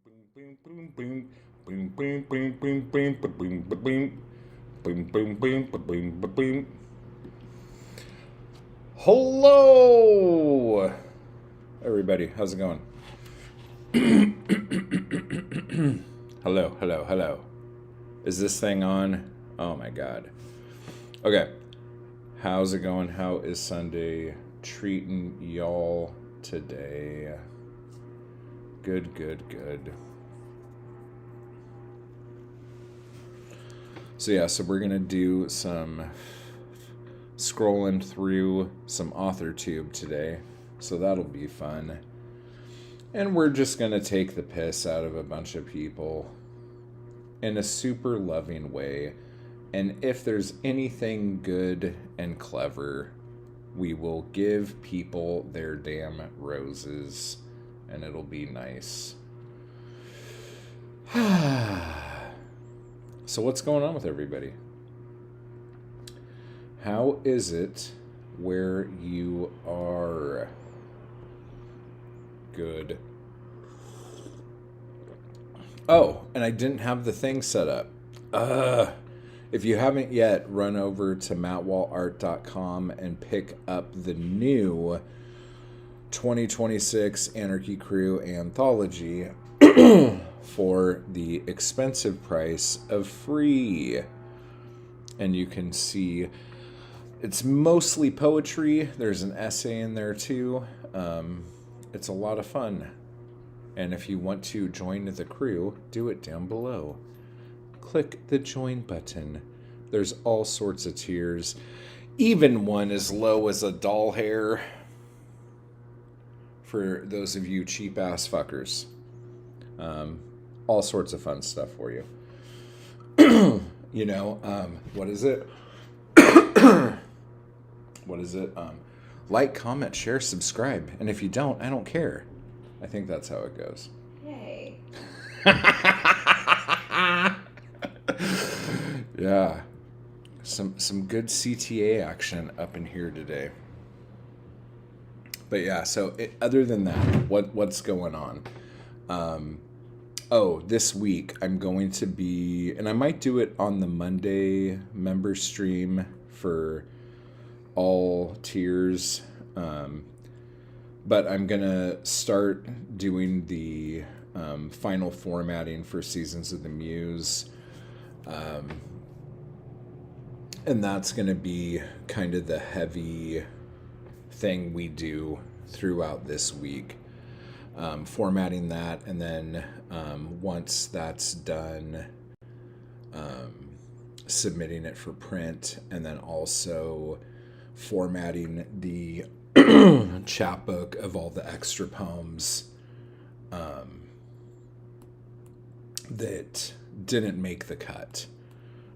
Boom, boom, boom, boom, boom, boom, boom, boom, boom, boom, boom, boom, boom, boom, boom, boom. Hello, everybody. How's it going? Hello, hello, hello. Is this thing on? Oh my god. Okay. How's it going? How is Sunday treating y'all today? Good, good, good. So we're gonna do some scrolling through some Authortube today. So that'll be fun. And we're just gonna take the piss out of a bunch of people in a super loving way. And if there's anything good and clever, we will give people their damn roses, and it'll be nice. So what's going on with everybody? How is it where you are? Good. Oh, and I didn't have the thing set up. If you haven't yet, run over to mattwallart.com and pick up the new 2026 Anarchy Crew Anthology for the expensive price of free. And you can see it's mostly poetry. There's an essay in there too. It's a lot of fun. And if you want to join the crew, do it down below. Click the join button. There's all sorts of tiers. Even one as low as a doll hair. For those of you cheap ass fuckers. All sorts of fun stuff for you. What is it? What is it? Like, comment, share, subscribe. And if you don't, I don't care. I think that's how it goes. Yay. Yeah. Some good CTA action up in here today. But yeah, so other than that, what's going on? This week I'm going to be, and I might do it on the Monday member stream for all tiers, but I'm going to start doing the final formatting for Seasons of the Muse, and that's going to be kind of the heavy thing we do throughout this week. Formatting that, and then once that's done, submitting it for print, and then also formatting the chapbook of all the extra poems that didn't make the cut,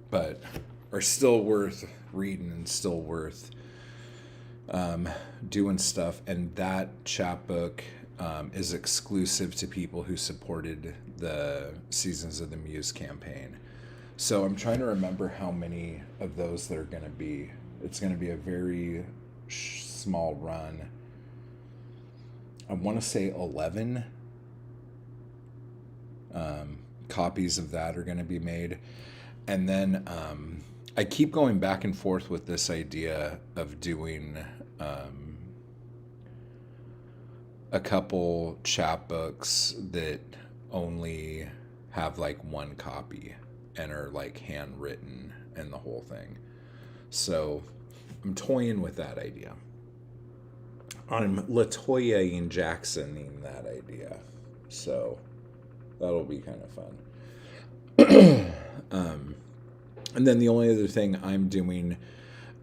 but are still worth reading and still worth doing stuff. And that chapbook is exclusive to people who supported the Seasons of the Muse campaign. So I'm trying to remember how many of those there are going to be. It's going to be a very small run. I want to say 11 copies of that are going to be made. And then I keep going back and forth with this idea of doing a couple chapbooks that only have like one copy and are like handwritten and the whole thing. So I'm toying with that idea. I'm Latoya and Jacksoning that idea. So that'll be kind of fun. And then the only other thing I'm doing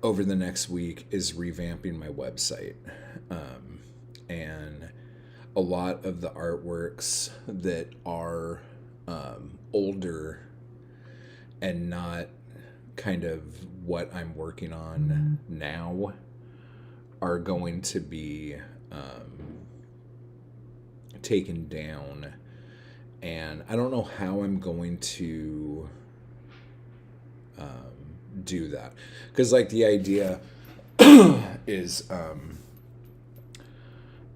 over the next week is revamping my website. And a lot of the artworks that are older and not kind of what I'm working on now are going to be taken down. And I don't know how I'm going to do that. Because, like, the idea is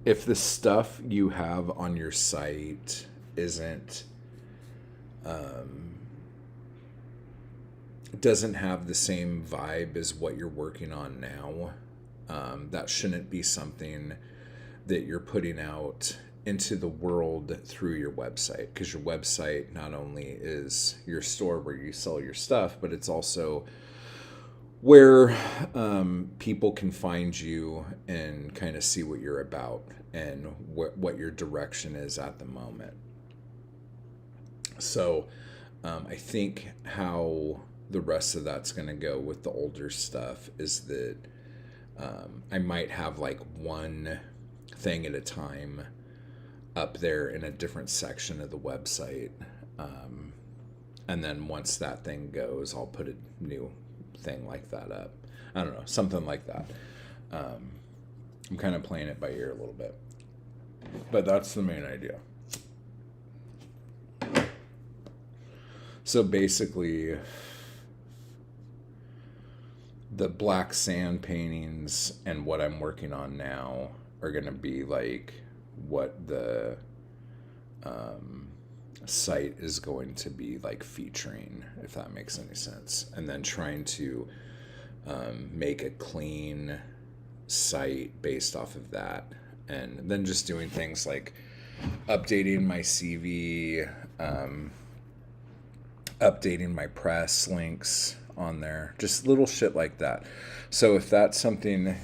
if the stuff you have on your site isn't doesn't have the same vibe as what you're working on now, that shouldn't be something that you're putting out into the world through your website, because your website not only is your store where you sell your stuff, but it's also where people can find you and kind of see what you're about and what your direction is at the moment. So I think how the rest of that's going to go with the older stuff is that I might have like one thing at a time up there in a different section of the website. And then once that thing goes, I'll put a new thing like that up. I don't know, something like that. I'm kind of playing it by ear a little bit. But that's the main idea. So basically, the black sand paintings and what I'm working on now are going to be like what the site is going to be like featuring, if that makes any sense. And then trying to make a clean site based off of that. And then just doing things like updating my CV, updating my press links on there, just little shit like that. So if that's something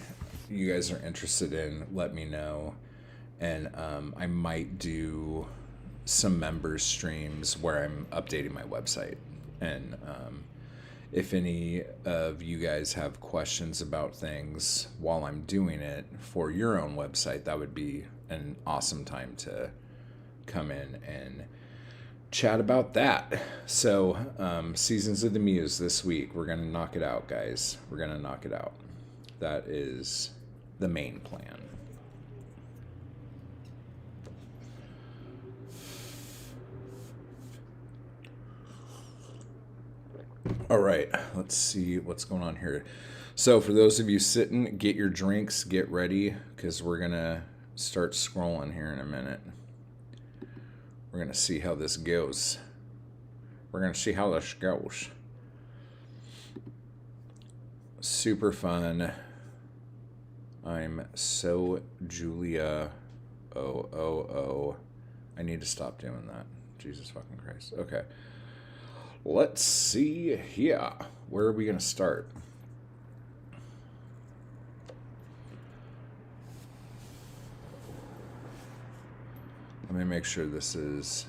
you guys are interested in, let me know. And I might do some members streams where I'm updating my website. And if any of you guys have questions about things while I'm doing it for your own website, that would be an awesome time to come in and chat about that. So Seasons of the Muse this week, we're going to knock it out, guys. We're going to knock it out. That is the main plan. All right, let's see what's going on here. So for those of you sitting, get your drinks, get ready, because we're going to start scrolling here in a minute. We're going to see how this goes. We're going to see how this goes. Super fun. I'm so Julia. Oh. I need to stop doing that. Jesus fucking Christ. Okay. Let's see here. Where are we going to start? Let me make sure this is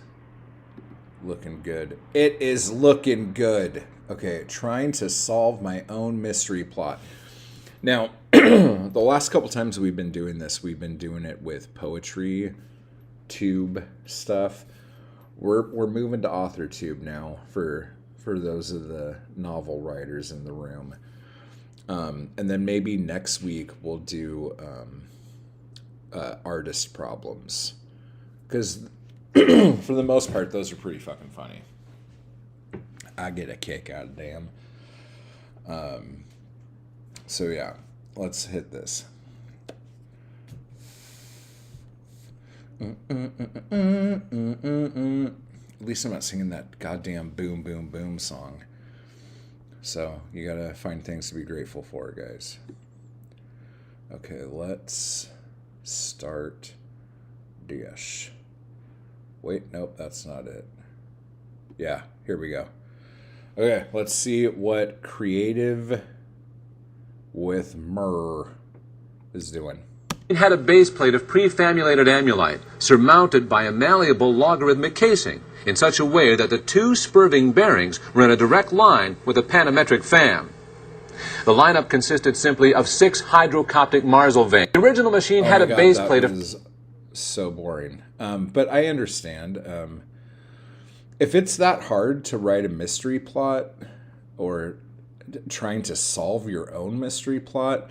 looking good. It is looking good. Okay, trying to solve my own mystery plot. Now, the last couple times we've been doing this, we've been doing it with poetry tube stuff. We're moving to Authortube now for those of the novel writers in the room. And then maybe next week we'll do artist problems. Because for the most part, those are pretty fucking funny. I get a kick out of them. So yeah, let's hit this. At least I'm not singing that goddamn boom, boom, boom song. So you gotta find things to be grateful for, guys. Okay, let's start this. Wait, nope, that's not it. Yeah, here we go. Okay, let's see what Creative with Myrrh is doing. It had a base plate of prefamulated amulite surmounted by a malleable logarithmic casing in such a way that the two spurving bearings were in a direct line with a panometric fan. The lineup consisted simply of 6 hydrocoptic Marsal vanes. The original machine had a base plate of... so boring. But I understand. If it's that hard to write a mystery plot or trying to solve your own mystery plot,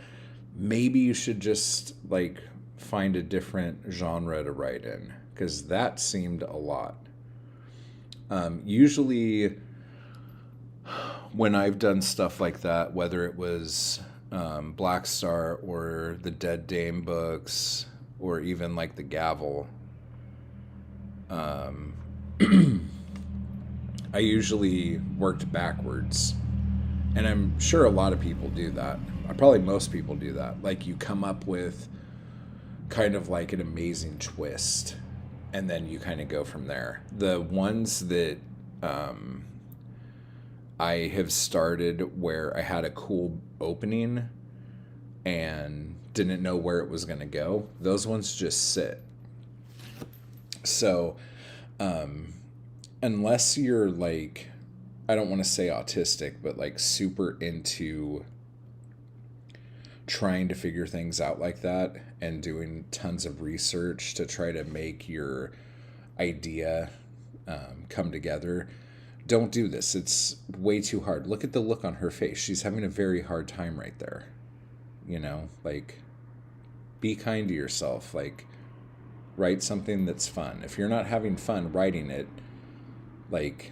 maybe you should just like find a different genre to write in, because that seemed a lot. Usually when I've done stuff like that, whether it was Black Star or the Dead Dame books or even like the Gavel, I usually worked backwards. And I'm sure a lot of people do that. Probably most people do that. Like you come up with kind of like an amazing twist, and then you kind of go from there. The ones that I have started where I had a cool opening and didn't know where it was going to go, those ones just sit. So, unless you're like, I don't want to say autistic, but like super into trying to figure things out like that and doing tons of research to try to make your idea come together, don't do this. It's way too hard. Look at the look on her face. She's having a very hard time right there. You know, like, be kind to yourself. Like, write something that's fun. If you're not having fun writing it, like,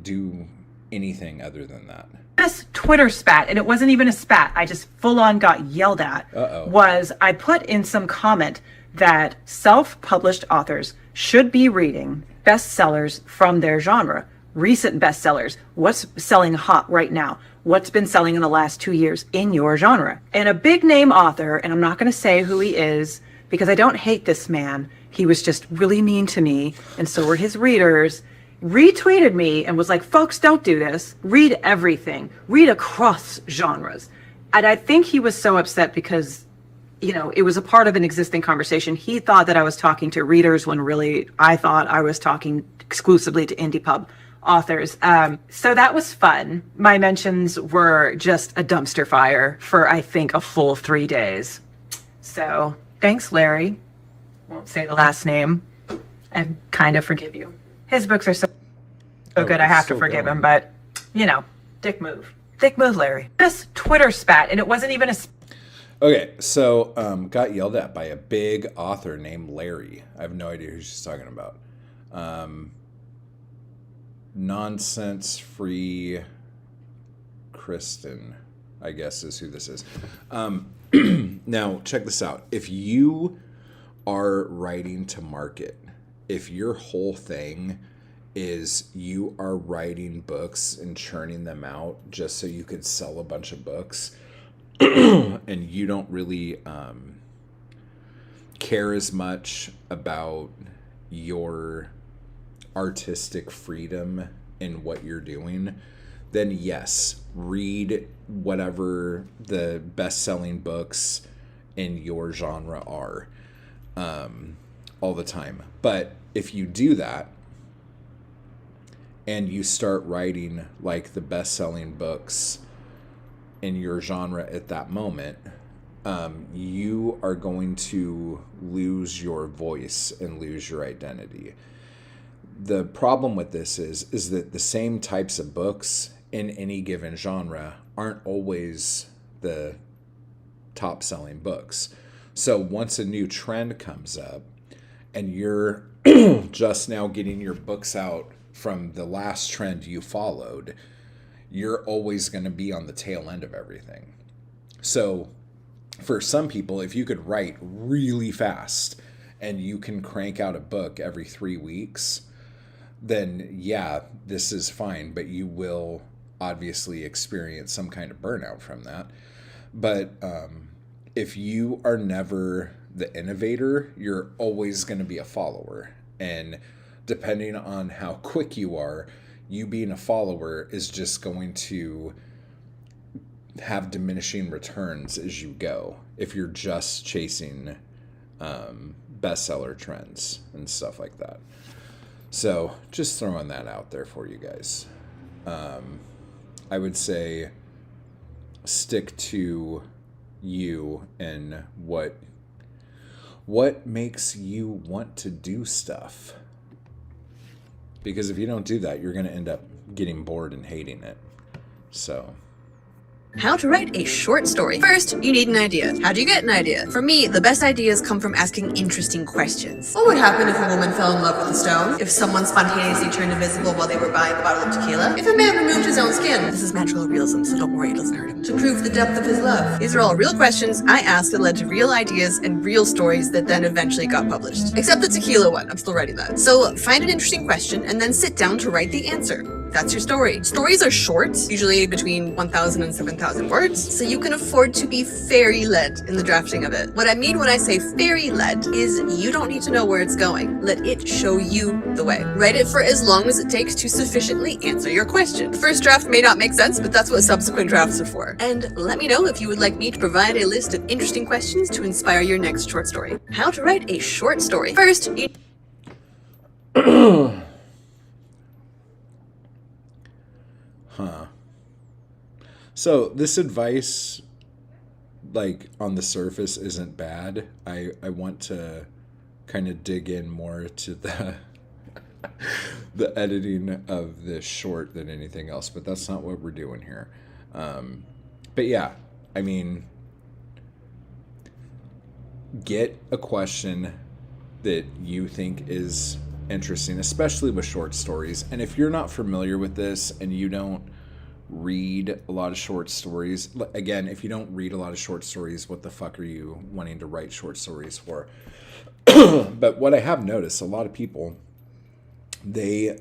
do anything other than that. This Twitter spat, and it wasn't even a spat, I just full on got yelled at, was I put in some comment that self-published authors should be reading bestsellers from their genre, recent bestsellers, what's selling hot right now, what's been selling in the last 2 years in your genre. And a big name author, and I'm not going to say who he is because I don't hate this man, he was just really mean to me, and so were his readers, retweeted me and was like, folks, don't do this. Read everything. Read across genres. And I think he was so upset because, you know, it was a part of an existing conversation. He thought that I was talking to readers when really I thought I was talking exclusively to indie pub authors. So that was fun. My mentions were just a dumpster fire for, I think, a full 3 days. So thanks, Larry. Won't say the last name. I kind of forgive you. His books are so good, I have to forgive him, but, you know, dick move. Dick move, Larry. This Twitter spat, and it wasn't even a... Okay, so got yelled at by a big author named Larry. I have no idea who she's talking about. Nonsense-free Kristen, I guess is who this is. Now, check this out. If you are writing to market, if your whole thing is you are writing books and churning them out just so you could sell a bunch of books and you don't really care as much about your artistic freedom in what you're doing, then yes, read whatever the best-selling books in your genre are all the time. But if you do that and you start writing like the best-selling books in your genre at that moment, you are going to lose your voice and lose your identity. The problem with this is that the same types of books in any given genre aren't always the top-selling books. So once a new trend comes up and you're just now getting your books out from the last trend you followed, you're always going to be on the tail end of everything. So for some people, if you could write really fast and you can crank out a book every 3 weeks, then yeah, this is fine, but you will obviously experience some kind of burnout from that. But if you are never the innovator, you're always going to be a follower. And depending on how quick you are, you being a follower is just going to have diminishing returns as you go if you're just chasing bestseller trends and stuff like that. So just throwing that out there for you guys. I would say stick to you and what makes you want to do stuff. Because if you don't do that, you're going to end up getting bored and hating it. So How to write a short story. First, you need an idea. How do you get an idea? For me, the best ideas come from asking interesting questions. What would happen if a woman fell in love with a stone? If someone spontaneously turned invisible while they were buying a bottle of tequila? If a man removed his own skin? This is natural realism, so don't worry, it doesn't hurt him. To prove the depth of his love. These are all real questions I asked that led to real ideas and real stories that then eventually got published. Except the tequila one, I'm still writing that. So find an interesting question and then sit down to write the answer. That's your story. Stories are short, usually between 1,000 and 7,000 words, so you can afford to be fairy-led in the drafting of it. What I mean when I say fairy-led is you don't need to know where it's going. Let it show you the way. Write it for as long as it takes to sufficiently answer your question. The first draft may not make sense, but that's what subsequent drafts are for. And let me know if you would like me to provide a list of interesting questions to inspire your next short story. How to write a short story. First, you... So this advice, like on the surface, isn't bad. I want to kind of dig in more to the the editing of this short than anything else, but that's not what we're doing here. But yeah, I mean, get a question that you think is interesting, especially with short stories. And if you're not familiar with this and you don't read a lot of short stories, again, if you don't read a lot of short stories, what the fuck are you wanting to write short stories for? But what I have noticed, a lot of people, they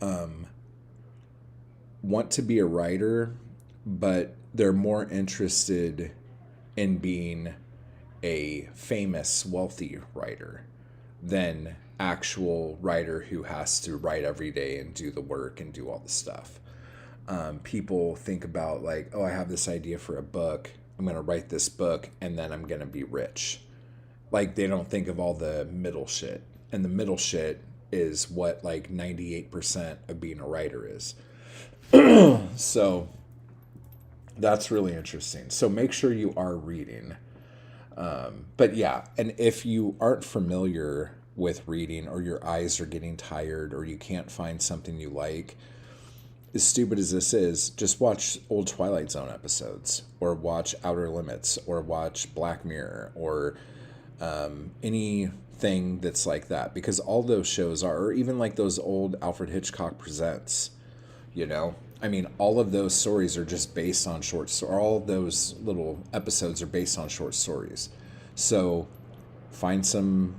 want to be a writer, but they're more interested in being a famous, wealthy writer than actual writer who has to write every day and do the work and do all the stuff. People think about like, oh, I have this idea for a book. I'm going to write this book and then I'm going to be rich. Like they don't think of all the middle shit. And the middle shit is what like 98% of being a writer is. So that's really interesting. So make sure you are reading. But yeah, and if you aren't familiar with reading or your eyes are getting tired or you can't find something you like, as stupid as this is, just watch old Twilight Zone episodes or watch Outer Limits or watch Black Mirror or anything that's like that, because all those shows are, or even like those old Alfred Hitchcock Presents, you know, I mean, all of those stories are just based on short stories. All those little episodes are based on short stories. So find some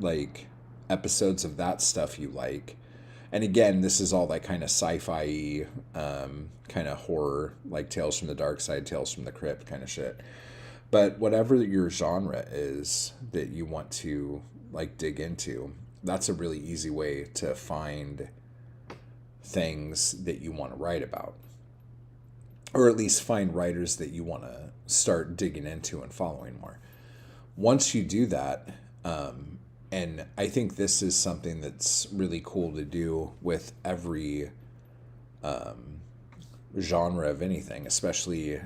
like episodes of that stuff you like. And again, this is all like kind of sci-fi, kind of horror, like Tales from the Dark Side, Tales from the Crypt kind of shit. But whatever your genre is that you want to like dig into, that's a really easy way to find things that you want to write about. Or at least find writers that you want to start digging into and following more. Once you do that, and I think this is something that's really cool to do with every genre of anything, especially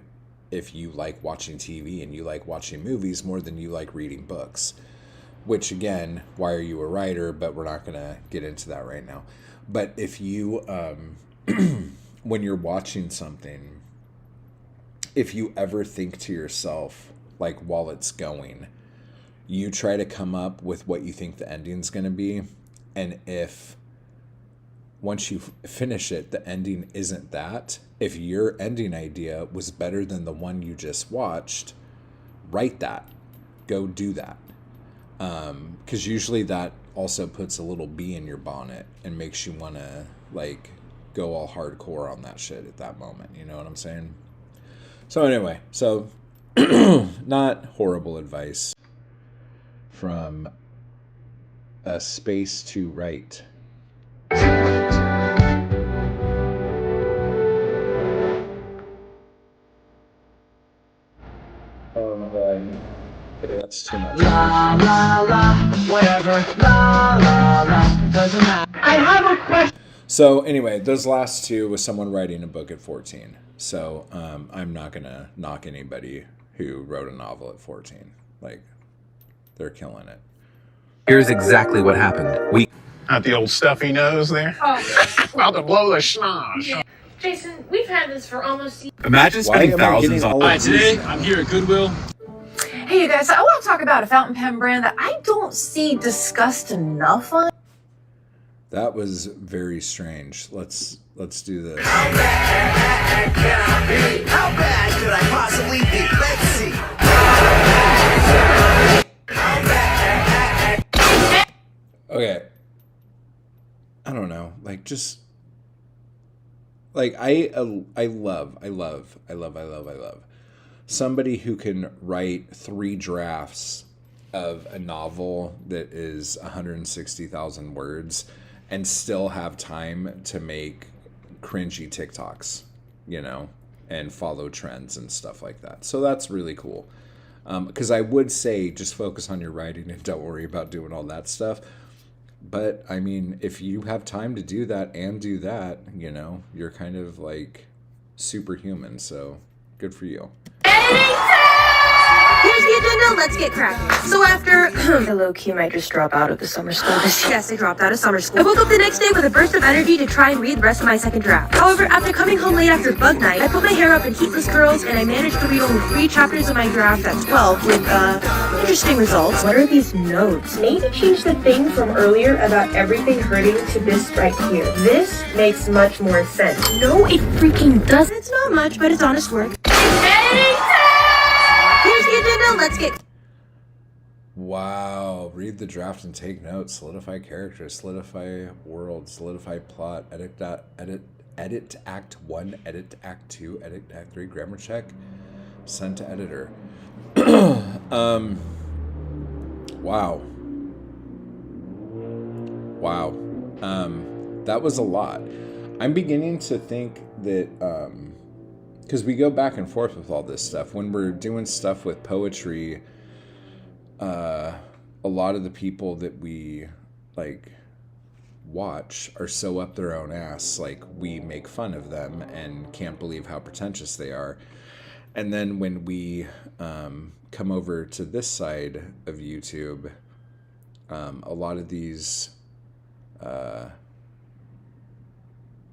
if you like watching TV and you like watching movies more than you like reading books. Which again, why are you a writer? But we're not going to get into that right now. But if you, when you're watching something, if you ever think to yourself, like while it's going, you try to come up with what you think the ending's going to be. And if once you finish it, the ending isn't that, if your ending idea was better than the one you just watched, write that. Go do that. Because usually that also puts a little bee in your bonnet and makes you want to like go all hardcore on that shit at that moment. You know what I'm saying? So anyway, so not horrible advice from A Space to Write. That's too much. La la la, whatever. La la la, doesn't matter. I have a question. So anyway, those last two was someone writing a book at 14. So I'm not gonna knock anybody who wrote a novel at 14. Like, they're killing it. Here's exactly what happened. Not the old stuffy nose there? Oh. About to blow the schnoz. Yeah. Jason, we've had this for almost... Imagine spending thousands on... Alright, today I'm here at Goodwill. Hey you guys, so I want to talk about a fountain pen brand that I don't see discussed enough on. That was very strange. Let's do this. How bad can I be? How bad could I possibly be? Let's see. How bad? Okay. I don't know. Like, just like I love somebody who can write 3 drafts of a novel that is 160,000 words and still have time to make cringy TikToks, you know, and follow trends and stuff like that. So that's really cool. Because I would say just focus on your writing and don't worry about doing all that stuff. But, I mean, if you have time to do that and do that, you know, you're kind of, like, superhuman. So, good for you. Here's the agenda, let's get cracking. So after I low-key might just drop out of the summer school this year. yes, I dropped out of summer school. I woke up the next day with a burst of energy to try and read the rest of my second draft. However, after coming home late after bug night, I put my hair up in heatless curls and I managed to read only 3 chapters of my draft at 12 with interesting results. What are these notes? Maybe change the thing from earlier about everything hurting to this right here. This makes much more sense. No, it freaking doesn't. It's not much, but it's honest work. Here's the agenda, let's get... Wow. Read the draft and take notes. Solidify characters. Solidify world. Solidify plot. Edit act 1. Edit act 2. Edit act 3. Grammar check. Send to editor. Wow. Wow. That was a lot. I'm beginning to think that... because we go back and forth with all this stuff. When we're doing stuff with poetry, a lot of the people that we, like, watch are so up their own ass. Like, we make fun of them and can't believe how pretentious they are. And then when we come over to this side of YouTube, a lot of these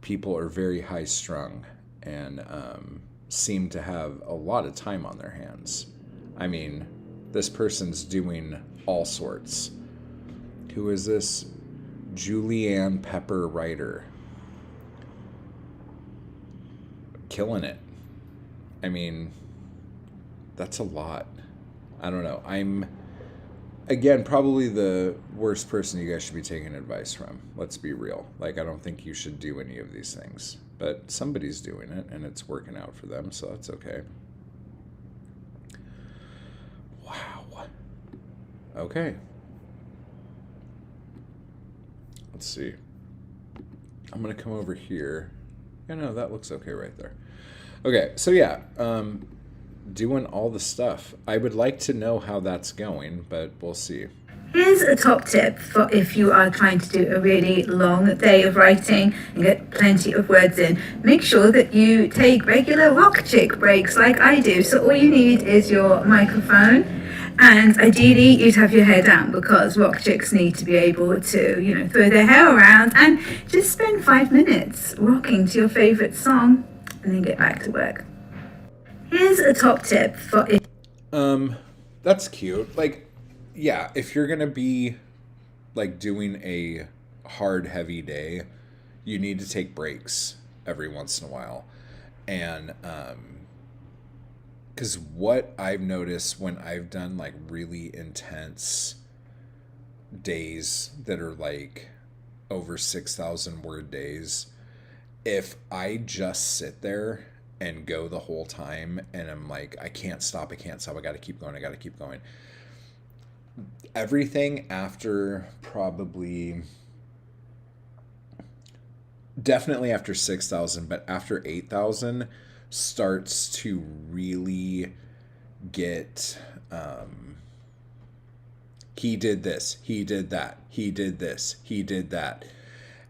people are very high-strung and seem to have a lot of time on their hands. I mean, this person's doing all sorts. Who is this? Julianne Pepper Writer. Killing it. I mean, that's a lot. I don't know. I'm, again, probably the worst person you guys should be taking advice from. Let's be real. Like, I don't think you should do any of these things. But somebody's doing it, and it's working out for them, so that's okay. Wow. Okay. Let's see. I'm going to come over here. Yeah, no, that looks okay right there. Okay, so yeah, doing all the stuff. I would like to know how that's going, but we'll see. Here's a top tip for if you are trying to do a really long day of writing and get plenty of words in. Make sure that you take regular rock chick breaks like I do. So all you need is your microphone, and ideally you'd have your hair down because rock chicks need to be able to, you know, throw their hair around and just spend 5 minutes rocking to your favorite song and then get back to work. Here's a top tip for if... That's cute. Like, yeah, if you're gonna be like doing a hard, heavy day, you need to take breaks every once in a while. And because what I've noticed when I've done like really intense days that are like over 6,000 word days, if I just sit there and go the whole time and I'm like, I can't stop, I gotta keep going. Everything after probably, definitely after 6,000, but after 8,000 starts to really get, he did this, he did that, he did this, he did that.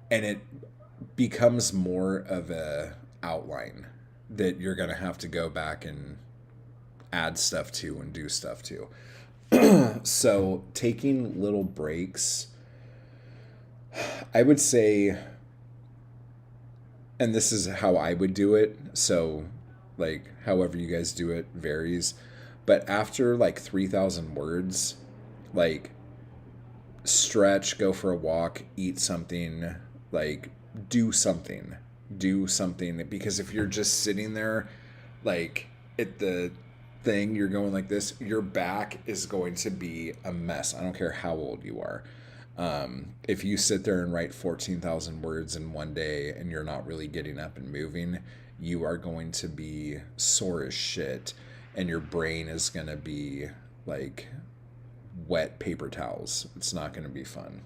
And it becomes more of a outline that you're going to have to go back and add stuff to and do stuff to. So taking little breaks, I would say and this is how I would do it. So, like, however you guys do it varies. But after like 3,000 words, like, stretch, go for a walk, eat something, like, do something. Do something. Because if you're just sitting there, like, at the thing, you're going like this, your back is going to be a mess. I don't care how old you are. If you sit there and write 14,000 words in one day and you're not really getting up and moving, you are going to be sore as shit, and your brain is going to be like wet paper towels. It's not going to be fun.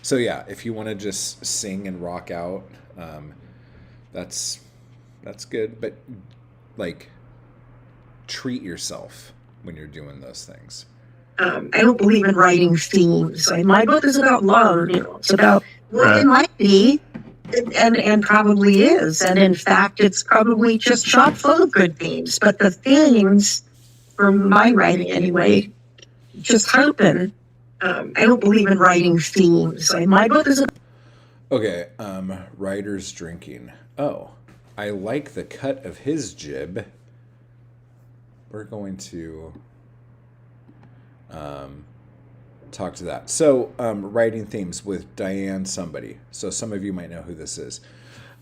So yeah, if you want to just sing and rock out, that's good. But like, treat yourself when you're doing those things. I don't believe in writing themes. My book is about love. It's about what it might be, and probably is. And in fact, it's probably just chock full of good themes. But the themes, from my writing anyway, just happen. I don't believe in writing themes. My book is about... Okay, writer's drinking. Oh, I like the cut of his jib. We're going to talk to that. So, writing themes with Diane somebody. So some of you might know who this is.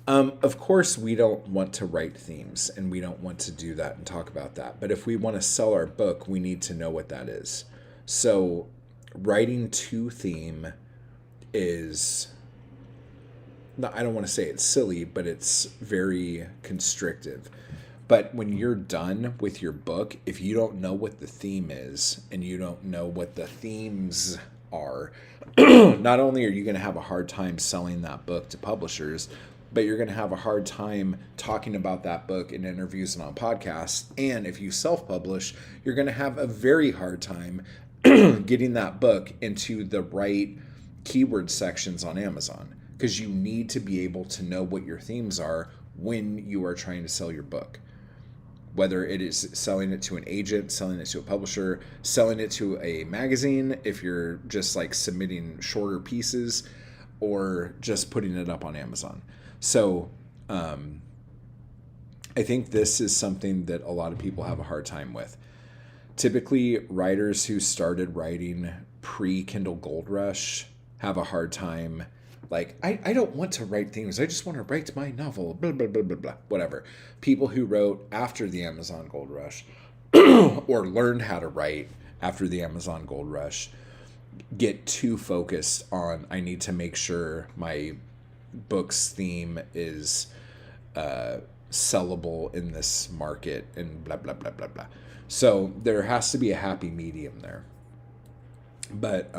Of course, we don't want to write themes, and we don't want to do that and talk about that. But if we want to sell our book, we need to know what that is. So writing to theme is... No, I don't want to say it's silly, but it's very constrictive. But when you're done with your book, if you don't know what the theme is and you don't know what the themes are, not only are you going to have a hard time selling that book to publishers, but you're going to have a hard time talking about that book in interviews and on podcasts. And if you self-publish, you're going to have a very hard time getting that book into the right keyword sections on Amazon, because you need to be able to know what your themes are when you are trying to sell your book. Whether it is selling it to an agent, selling it to a publisher, selling it to a magazine, if you're just like submitting shorter pieces, or just putting it up on Amazon. So I think this is something that a lot of people have a hard time with. Typically, writers who started writing pre-Kindle Gold Rush have a hard time. Like, I don't want to write themes. I just want to write my novel, blah, blah, blah, blah, blah, whatever. People who wrote after the Amazon Gold Rush or learned how to write after the Amazon Gold Rush get too focused on, I need to make sure my book's theme is sellable in this market and blah, blah, blah, blah, blah. So there has to be a happy medium there. But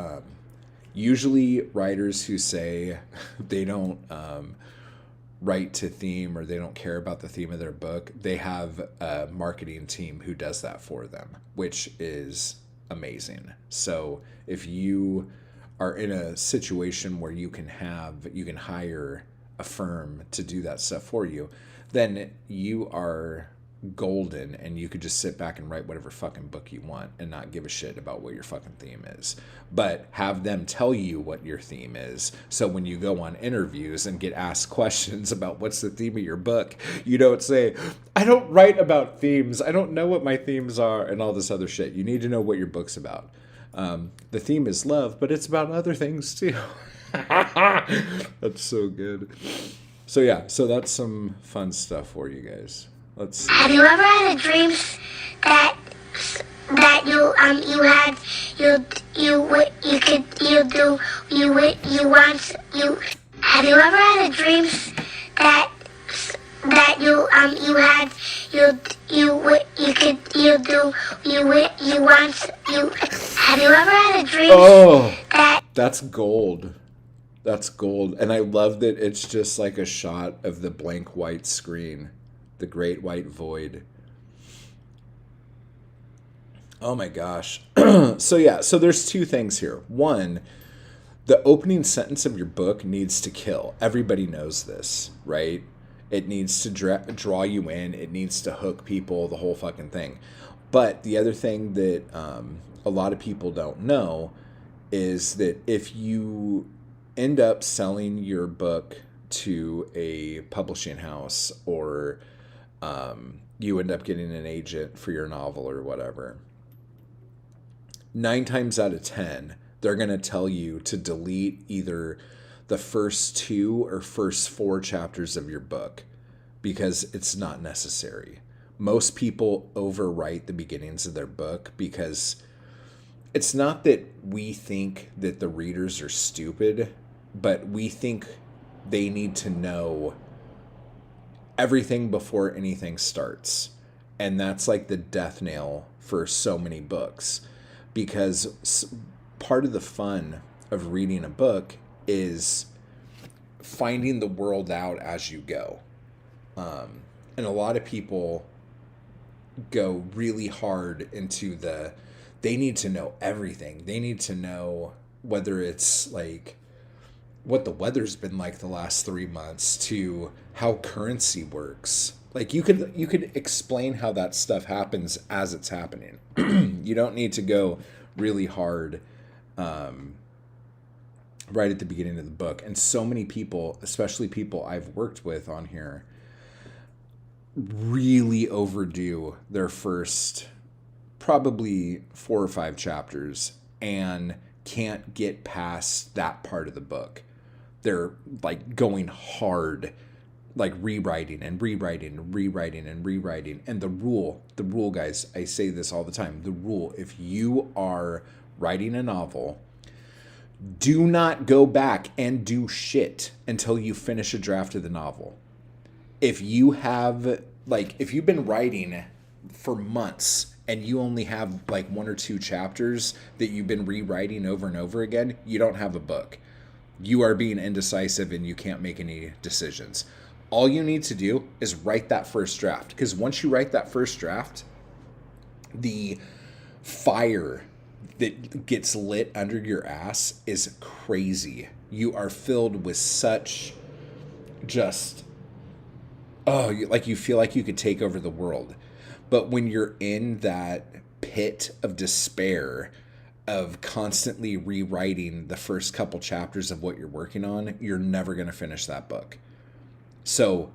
usually writers who say they don't write to theme, or they don't care about the theme of their book, they have a marketing team who does that for them, which is amazing. So if you are in a situation where you can hire a firm to do that stuff for you, then you are golden, and you could just sit back and write whatever fucking book you want and not give a shit about what your fucking theme is. But have them tell you what your theme is, so when you go on interviews and get asked questions about what's the theme of your book, you don't say, I don't write about themes, I don't know what my themes are, and all this other shit. You need to know what your book's about. The theme is love, but it's about other things too. That's so good. So yeah, so that's some fun stuff for you guys. Let's see. Have you ever had a dream that you have you ever had a dream that have you ever had a dream that's gold. That's gold. And I love that it's just like a shot of the blank white screen. The great white void. Oh my gosh. So there's two things here. One, the opening sentence of your book needs to kill. Everybody knows this, right? It needs to draw you in. It needs to hook people, the whole fucking thing. But the other thing that a lot of people don't know is that if you end up selling your book to a publishing house, or you end up getting an agent for your novel or whatever, 9 times out of 10, they're going to tell you to delete either the first 2 or first 4 chapters of your book because it's not necessary. Most people overwrite the beginnings of their book because it's not that we think that the readers are stupid, but we think they need to know everything before anything starts. And that's like the death nail for so many books, because part of the fun of reading a book is finding the world out as you go. And a lot of people go really hard into they need to know everything. They need to know whether it's like what the weather's been like the last 3 months to how currency works. Like you could explain how that stuff happens as it's happening. You don't need to go really hard right at the beginning of the book. And so many people, especially people I've worked with on here, really overdo their first probably 4 or 5 chapters and can't get past that part of the book. They're like going hard, like rewriting and rewriting and rewriting and rewriting. And the rule, guys, I say this all the time, the rule, if you are writing a novel, do not go back and do shit until you finish a draft of the novel. If you have, like, if you've been writing for months and you only have like 1 or 2 chapters that you've been rewriting over and over again, you don't have a book. You are being indecisive and you can't make any decisions. All you need to do is write that first draft, because once you write that first draft, the fire that gets lit under your ass is crazy. You are filled with such just, like you feel like you could take over the world. But when you're in that pit of despair of constantly rewriting the first couple chapters of what you're working on, you're never going to finish that book. So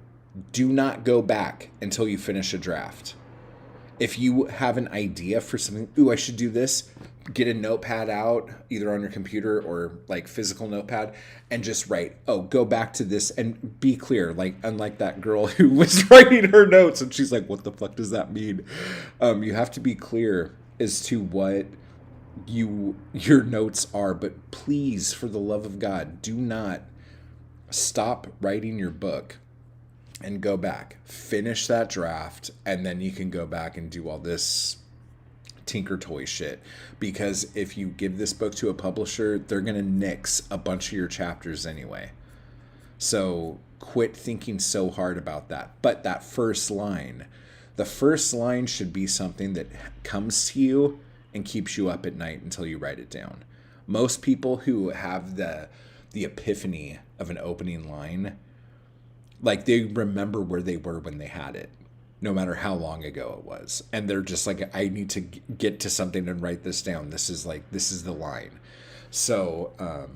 do not go back until you finish a draft. If you have an idea for something, I should do this, get a notepad out, either on your computer or like physical notepad, and just write, go back to this, and be clear. Like, unlike that girl who was writing her notes and she's like, what the fuck does that mean? You have to be clear as to what your notes are. But please, for the love of God, do not stop writing your book and go back, finish that draft, and then you can go back and do all this tinker toy shit. Because if you give this book to a publisher, they're gonna nix a bunch of your chapters anyway. So quit thinking so hard about that. But that first line, the first line should be something that comes to you and keeps you up at night until you write it down. Most people who have the epiphany of an opening line, like, they remember where they were when they had it, no matter how long ago it was. And they're just like, I need to get to something and write this down. This is the line. So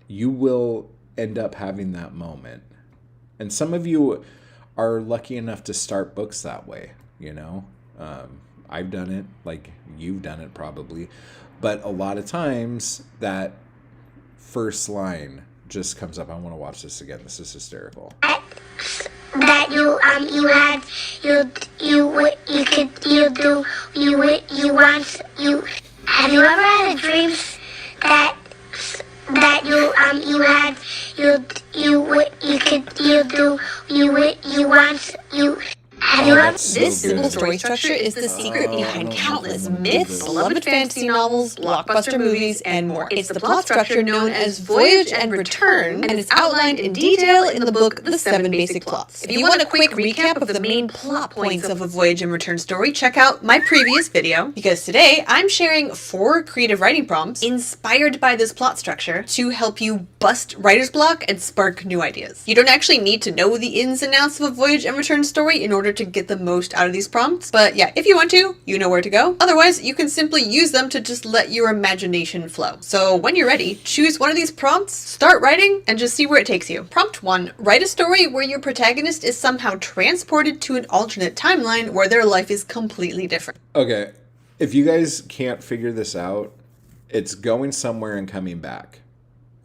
you will end up having that moment. And some of you are lucky enough to start books that way, you know. I've done it, like you've done it probably. But a lot of times that first line just comes up. I want to watch this again. This is hysterical. That you have you ever had a dream that This simple story structure is the secret behind countless myths, beloved fantasy novels, blockbuster movies, and more. It's the plot structure known as Voyage and Return, and it's outlined in detail in the book The 7 Basic Plots. If you want a quick recap of the main plot points of a Voyage and Return story, check out my previous video, because today I'm sharing 4 creative writing prompts inspired by this plot structure to help you bust writer's block and spark new ideas. You don't actually need to know the ins and outs of a Voyage and Return story in order to get the most out of these prompts. But yeah, if you want to, you know where to go. Otherwise, you can simply use them to just let your imagination flow. So when you're ready, choose one of these prompts, start writing, and just see where it takes you. Prompt 1. Write a story where your protagonist is somehow transported to an alternate timeline where their life is completely different. Okay, if you guys can't figure this out, it's going somewhere and coming back.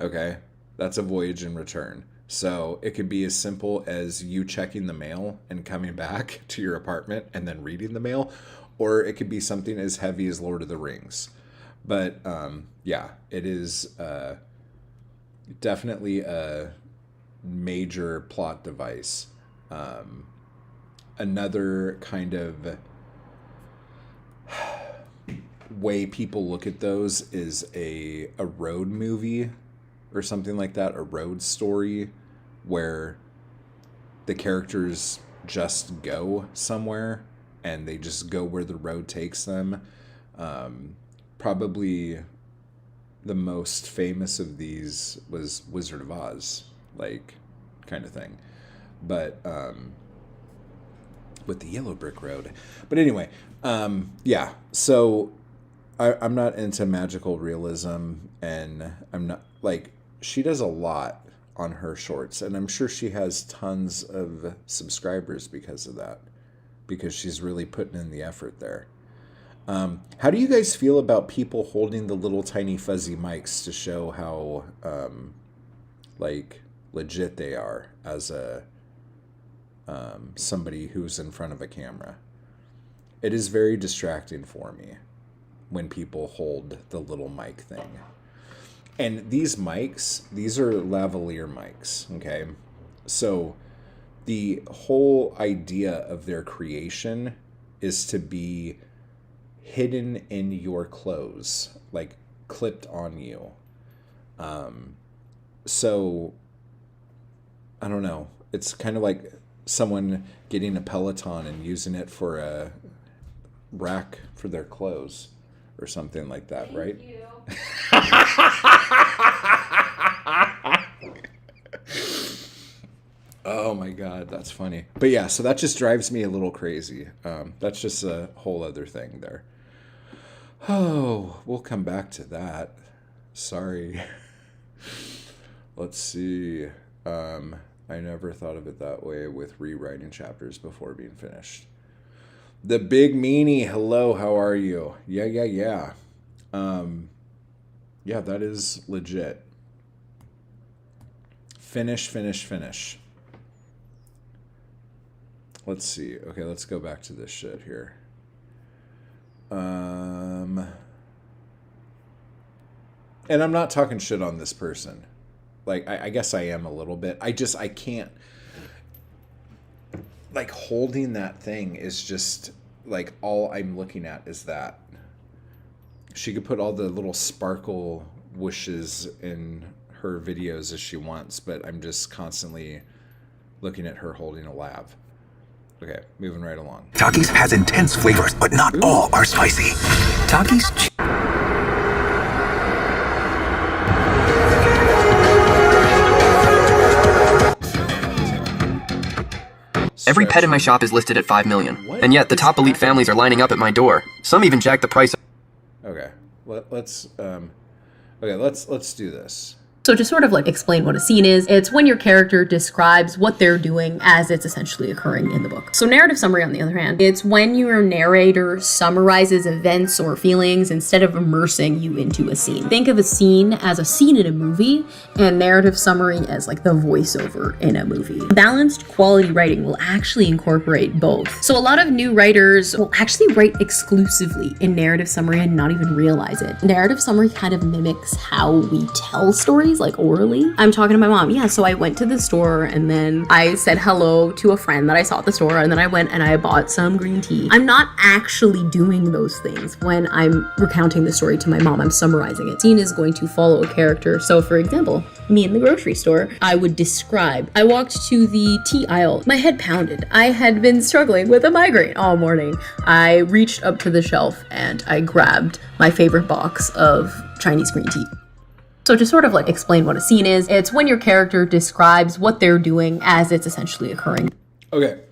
Okay, that's a voyage and return. So it could be as simple as you checking the mail and coming back to your apartment and then reading the mail, or it could be something as heavy as Lord of the Rings. But yeah, it is definitely a major plot device. Another kind of way people look at those is a road movie or something like that, a road story where the characters just go somewhere and they just go where the road takes them. Probably the most famous of these was Wizard of Oz, like, kind of thing. But with the yellow brick road. But anyway, yeah, so I'm not into magical realism, and I'm not, like, she does a lot on her shorts, and I'm sure she has tons of subscribers because of that, because she's really putting in the effort there. How do you guys feel about people holding the little tiny fuzzy mics to show how like legit they are as a somebody who's in front of a camera? It is very distracting for me when people hold the little mic thing. And these mics, these are lavalier mics, okay? So the whole idea of their creation is to be hidden in your clothes, like clipped on you. So I don't know. It's kind of like someone getting a Peloton and using it for a rack for their clothes or something like that, right? Thank you. Oh my God, that's funny. But yeah, so that just drives me a little crazy. That's just a whole other thing there. Oh, we'll come back to that. Sorry. Let's see. I never thought of it that way with rewriting chapters before being finished. The Big Meanie, hello, how are you? Yeah. Yeah, that is legit. Finish. Let's see. Okay, let's go back to this shit here. And I'm not talking shit on this person. Like, I guess I am a little bit. I can't. Like, holding that thing is just, like, all I'm looking at is that. She could put all the little sparkle wishes in her videos as she wants, but I'm just constantly looking at her holding a lav. Okay, moving right along. Takis has intense flavors, but not all are spicy. Takis. Every pet in my shop is listed at $5 million, and yet the top elite families are lining up at my door. Some even jack the price. Okay, let's do this. So to sort of like explain what a scene is, it's when your character describes what they're doing as it's essentially occurring in the book. So narrative summary, on the other hand, it's when your narrator summarizes events or feelings instead of immersing you into a scene. Think of a scene as a scene in a movie, and narrative summary as like the voiceover in a movie. Balanced quality writing will actually incorporate both. So a lot of new writers will actually write exclusively in narrative summary and not even realize it. Narrative summary kind of mimics how we tell stories, like orally. I'm talking to my mom. Yeah, so I went to the store and then I said hello to a friend that I saw at the store, and then I went and I bought some green tea. I'm not actually doing those things when I'm recounting the story to my mom. I'm summarizing it. Scene is going to follow a character. So for example, me in the grocery store, I would describe. I walked to the tea aisle. My head pounded. I had been struggling with a migraine all morning. I reached up to the shelf and I grabbed my favorite box of Chinese green tea. So to sort of like explain what a scene is, it's when your character describes what they're doing as it's essentially occurring. Okay.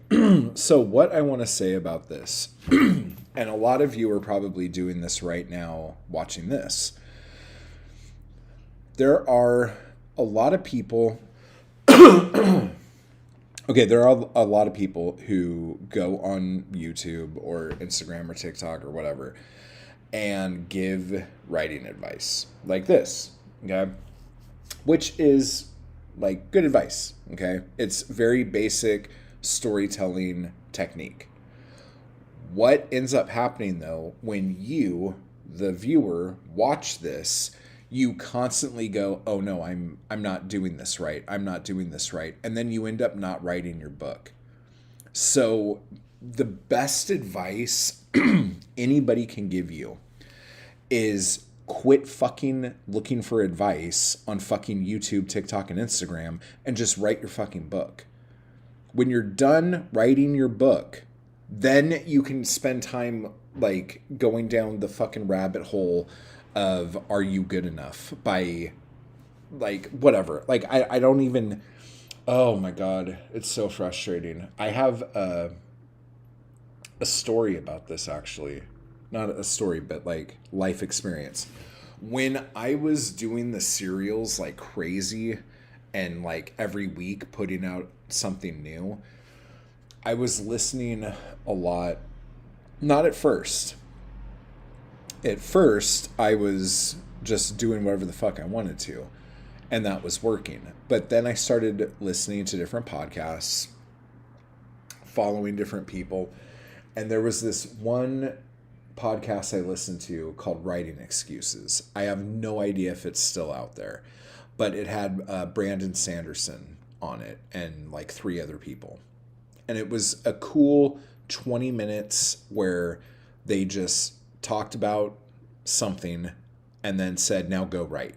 So what I want to say about this, and a lot of you are probably doing this right now watching this. There are a lot of people okay, there are a lot of people who go on YouTube or Instagram or TikTok or whatever and give writing advice like this, okay? Which is like good advice, okay? It's very basic storytelling technique. What ends up happening though, when you, the viewer, watch this, you constantly go, oh no, I'm not doing this right. I'm not doing this right. And then you end up not writing your book. So the best advice anybody can give you is quit fucking looking for advice on fucking YouTube, TikTok, and Instagram and just write your fucking book. When you're done writing your book, then you can spend time like going down the fucking rabbit hole of are you good enough by like whatever. Like I don't even, oh my God, it's so frustrating. I have a story about this actually. Not a story, but like life experience. When I was doing the serials like crazy and like every week putting out something new, I was listening a lot. Not at first. At first, I was just doing whatever the fuck I wanted to, and that was working. But then I started listening to different podcasts, following different people, and there was this one podcast I listened to called Writing Excuses. I have no idea if it's still out there, but it had Brandon Sanderson on it and like 3 other people. And it was a cool 20 minutes where they just talked about something and then said, now go write.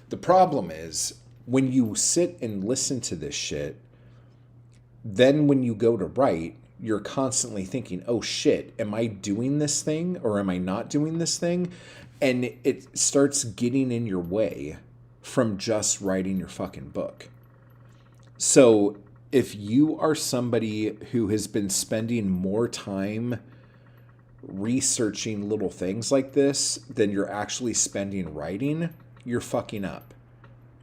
The problem is when you sit and listen to this shit, then when you go to write, you're constantly thinking, oh shit, am I doing this thing or am I not doing this thing? And it starts getting in your way from just writing your fucking book. So if you are somebody who has been spending more time researching little things like this than you're actually spending writing, you're fucking up.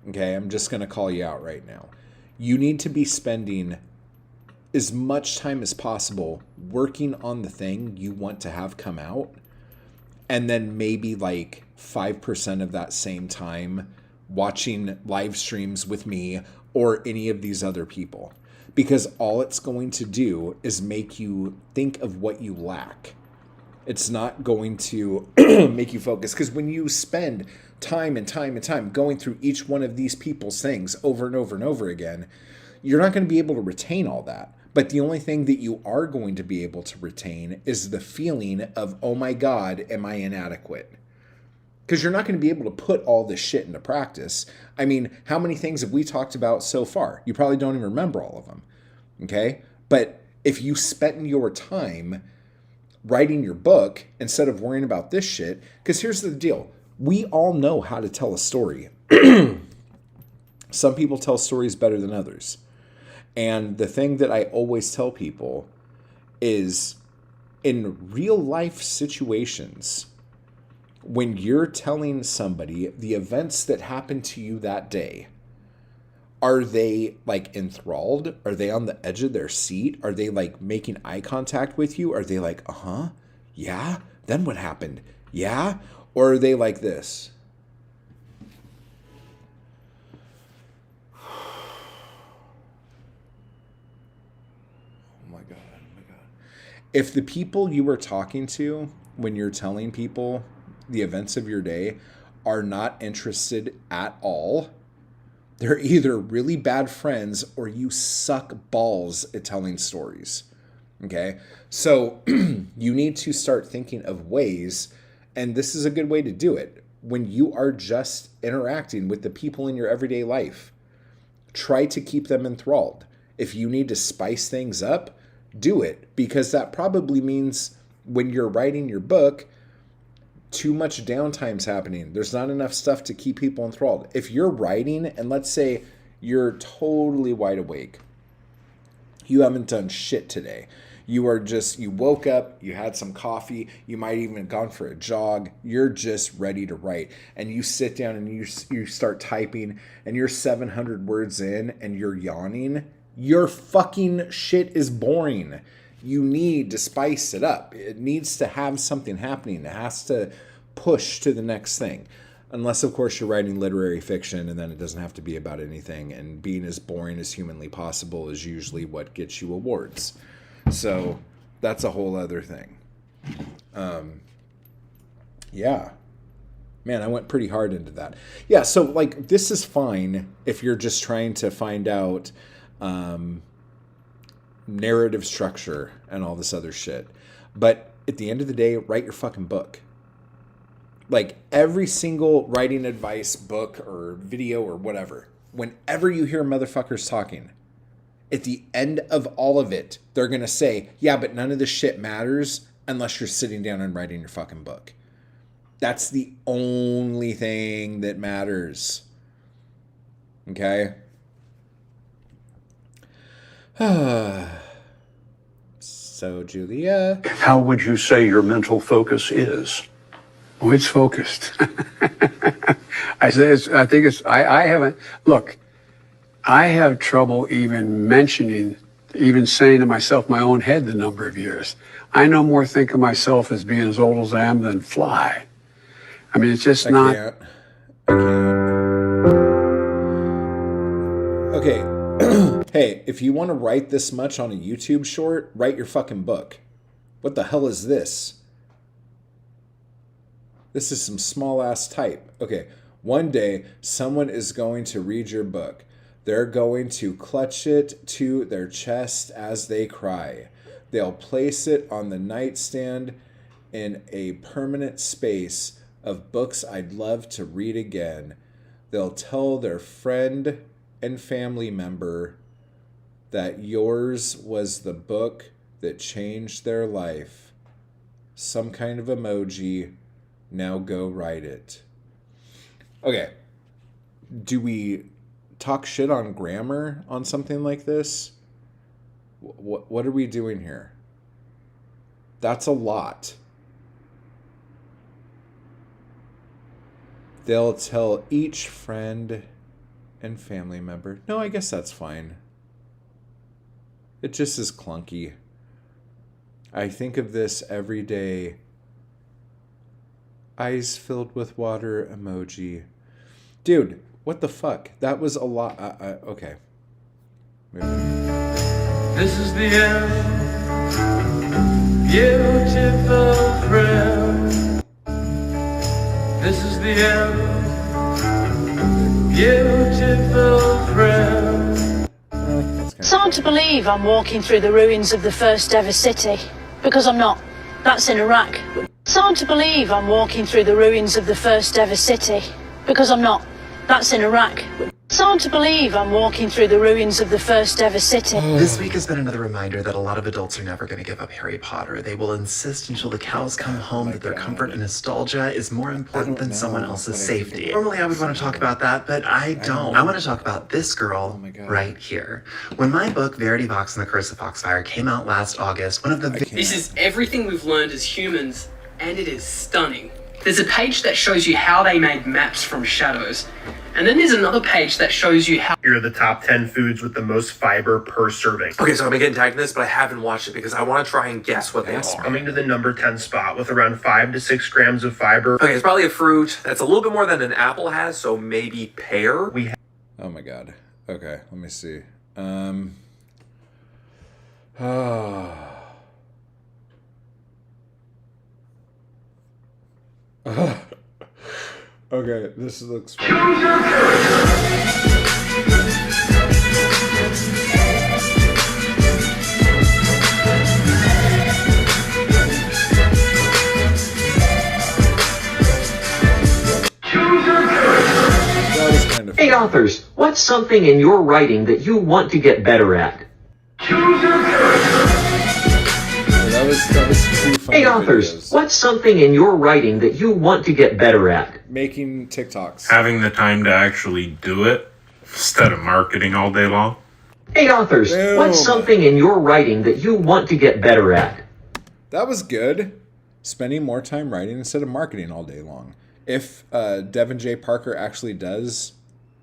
Okay, I'm just going to call you out right now. You need to be spending as much time as possible working on the thing you want to have come out, and then maybe like 5% of that same time watching live streams with me or any of these other people. Because all it's going to do is make you think of what you lack. It's not going to make you focus. Because when you spend time and time and time going through each one of these people's things over and over and over again, you're not going to be able to retain all that. But the only thing that you are going to be able to retain is the feeling of, oh my God, am I inadequate? Because you're not going to be able to put all this shit into practice. I mean, how many things have we talked about so far? You probably don't even remember all of them. Okay? But if you spent your time writing your book instead of worrying about this shit, because here's the deal. We all know how to tell a story. Some people tell stories better than others. And the thing that I always tell people is in real life situations, when you're telling somebody the events that happened to you that day, are they like enthralled? Are they on the edge of their seat? Are they like making eye contact with you? Are they like, uh-huh, yeah, then what happened? Yeah? Or are they like this? If the people you were talking to when you're telling people the events of your day are not interested at all, they're either really bad friends or you suck balls at telling stories. Okay? So you need to start thinking of ways, and this is a good way to do it, when you are just interacting with the people in your everyday life. Try to keep them enthralled. If you need to spice things up, do it, because that probably means when you're writing your book, too much downtime's happening. There's not enough stuff to keep people enthralled. If you're writing, and let's say you're totally wide awake, You haven't done shit today. You woke up, you had some coffee, you might even have gone for a jog. You're just ready to write. And you sit down and you start typing and you're 700 words in and you're yawning. Your fucking shit is boring. You need to spice it up. It needs to have something happening. It has to push to the next thing. Unless, of course, you're writing literary fiction and then it doesn't have to be about anything. And being as boring as humanly possible is usually what gets you awards. So that's a whole other thing. Yeah. Man, I went pretty hard into that. Yeah, so like this is fine if you're just trying to find out narrative structure and all this other shit. But at the end of the day, write your fucking book. Like every single writing advice book or video or whatever, whenever you hear motherfuckers talking, at the end of all of it, they're going to say, yeah, but none of this shit matters unless you're sitting down and writing your fucking book. That's the only thing that matters. Okay? So, Julia. How would you say your mental focus is? Oh, it's focused. I haven't, look, I have trouble even saying to myself my own head the number of years. I no more think of myself as being as old as I am than fly. I mean, it's just not. I can't. Okay. Hey, if you want to write this much on a YouTube short, write your fucking book. What the hell is this? This is some small ass type. Okay. One day, someone is going to read your book. They're going to clutch it to their chest as they cry. They'll place it on the nightstand in a permanent space of books I'd love to read again. They'll tell their friend and family member that yours was the book that changed their life. Some kind of emoji. Now go write it. Okay. Do we talk shit on grammar on something like this? What are we doing here? That's a lot. They'll tell each friend and family member. No, I guess that's fine. It just is clunky. I think of this every day. Eyes filled with water emoji. Dude, what the fuck? That was a lot. Okay. This is the end. Beautiful friend. This is the end. Beautiful friend. It's hard to believe I'm walking through the ruins of the first ever city, because I'm not. That's in Iraq. It's hard to believe I'm walking through the ruins of the first ever city, because I'm not. That's in Iraq. It's hard to believe I'm walking through the ruins of the first ever city. This week has been another reminder that a lot of adults are never going to give up Harry Potter. They will insist until the cows come home that their comfort and nostalgia is more important than someone else's safety. Normally I would want to talk about that, but I don't. I want to talk about this girl right here. When my book, Verity Vox and the Curse of Foxfire, came out last August, one of the... This is everything we've learned as humans, and it is stunning. There's a page that shows you how they made maps from shadows. And then there's another page that shows you how... Here are the top 10 foods with the most fiber per serving. Okay, so I'm getting tagged in this, but I haven't watched it because I want to try and guess what they are. Coming to the number 10 spot with around 5 to 6 grams of fiber. Okay, it's probably a fruit that's a little bit more than an apple has, so maybe pear. Oh my god. Okay, let me see. Okay, this looks fun. Hey authors, what's something in your writing that you want to get better at? That was two funny Hey authors, videos. what's something in your writing that you want to get better at? Making TikToks. Having the time to actually do it instead of marketing all day long. Hey authors, what's something in your writing that you want to get better at? That was good. Spending more time writing instead of marketing all day long. If Devin J. Parker actually does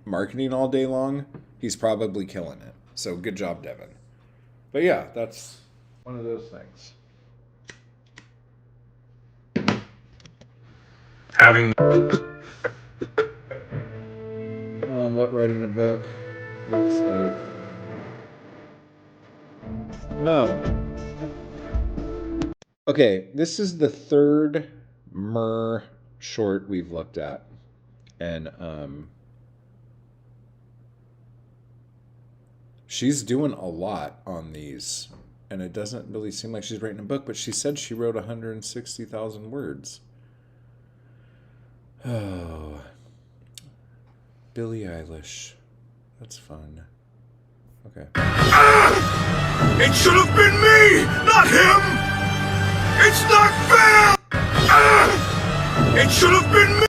marketing all day long, he's probably killing it. So good job, Devin. But yeah, that's one of those things. Having what writing a book looks like. No. Okay, this is the third Mer short we've looked at. And she's doing a lot on these. And it doesn't really seem like she's writing a book, but she said she wrote 160,000 words. Oh. Billie Eilish. That's fun. Okay. It should have been me, not him! It's not fair! It should have been me!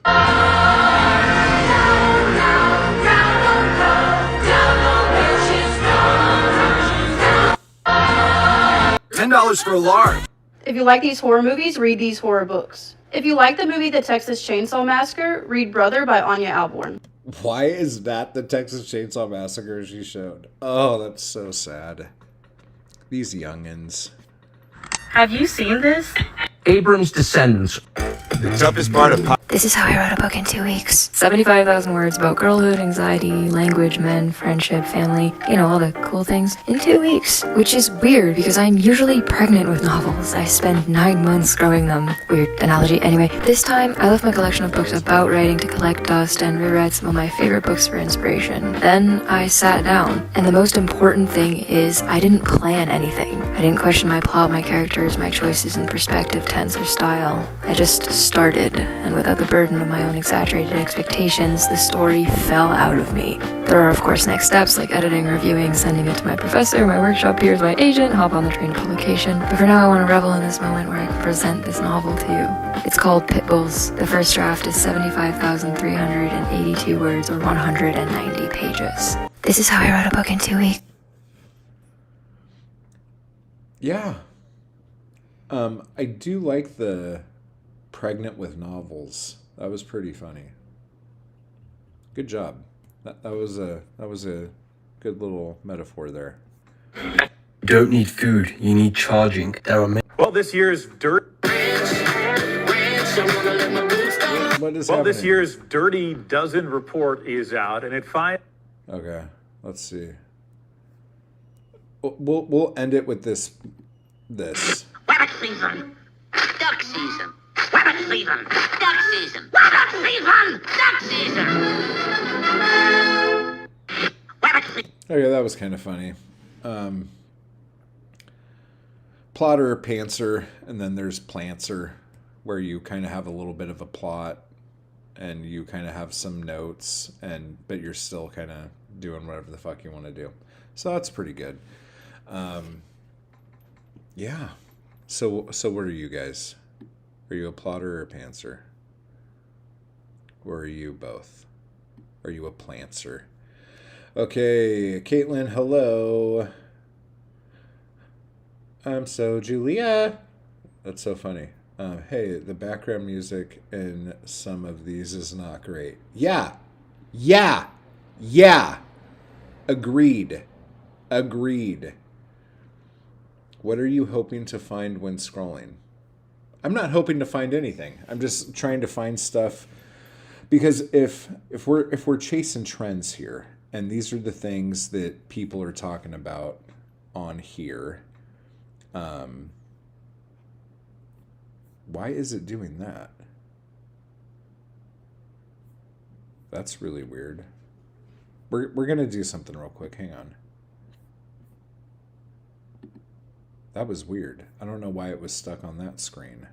$10 for alarm. If you like these horror movies, read these horror books. If you like the movie The Texas Chainsaw Massacre, read Brother by Anya Alborn. Why is that the Texas Chainsaw Massacre she showed? Oh, that's so sad. These youngins. Have you seen this? Abram's Descendants. The toughest part of This is how I wrote a book in 2 weeks. 75,000 words about girlhood, anxiety, language, men, friendship, family, you know, all the cool things, in 2 weeks. Which is weird because I'm usually pregnant with novels. I spend 9 months growing them. Weird analogy. Anyway, this time I left my collection of books about writing to collect dust and reread some of my favorite books for inspiration. Then I sat down, and the most important thing is I didn't plan anything. I didn't question my plot, my characters, my choices in perspective, tense, or style. I just started, and without the burden of my own exaggerated expectations, the story fell out of me. There are, of course, next steps like editing, reviewing, sending it to my professor, my workshop peers, my agent, hop on the train to publication. But for now, I want to revel in this moment where I can present this novel to you. It's called Pitbulls. The first draft is 75,382 words or 190 pages. This is how I wrote a book in 2 weeks. Yeah. I do like the pregnant with novels. That was pretty funny. Good job. That was a good little metaphor there. You don't need food, you need charging. There are Well, this year's Dirty Dozen report is out, and it finds. Okay, let's see. We'll end it with this. Rabbit season, duck season, rabbit season, duck season, rabbit season, duck season. Okay, that was kind of funny. Plotter, pantser, and then there's plantser, where you kind of have a little bit of a plot, and you kind of have some notes, but you're still kind of doing whatever the fuck you want to do. So that's pretty good. Yeah. So what are you guys? Are you a plotter or a pantser? Or are you both? Are you a plantser? Okay, Caitlin, hello. I'm so Julia. That's so funny. Hey, the background music in some of these is not great. Yeah. Agreed. What are you hoping to find when scrolling? I'm not hoping to find anything. I'm just trying to find stuff because if we're chasing trends here, and these are the things that people are talking about on here, why is it doing that? That's really weird. We're gonna do something real quick. Hang on. That was weird. I don't know why it was stuck on that screen.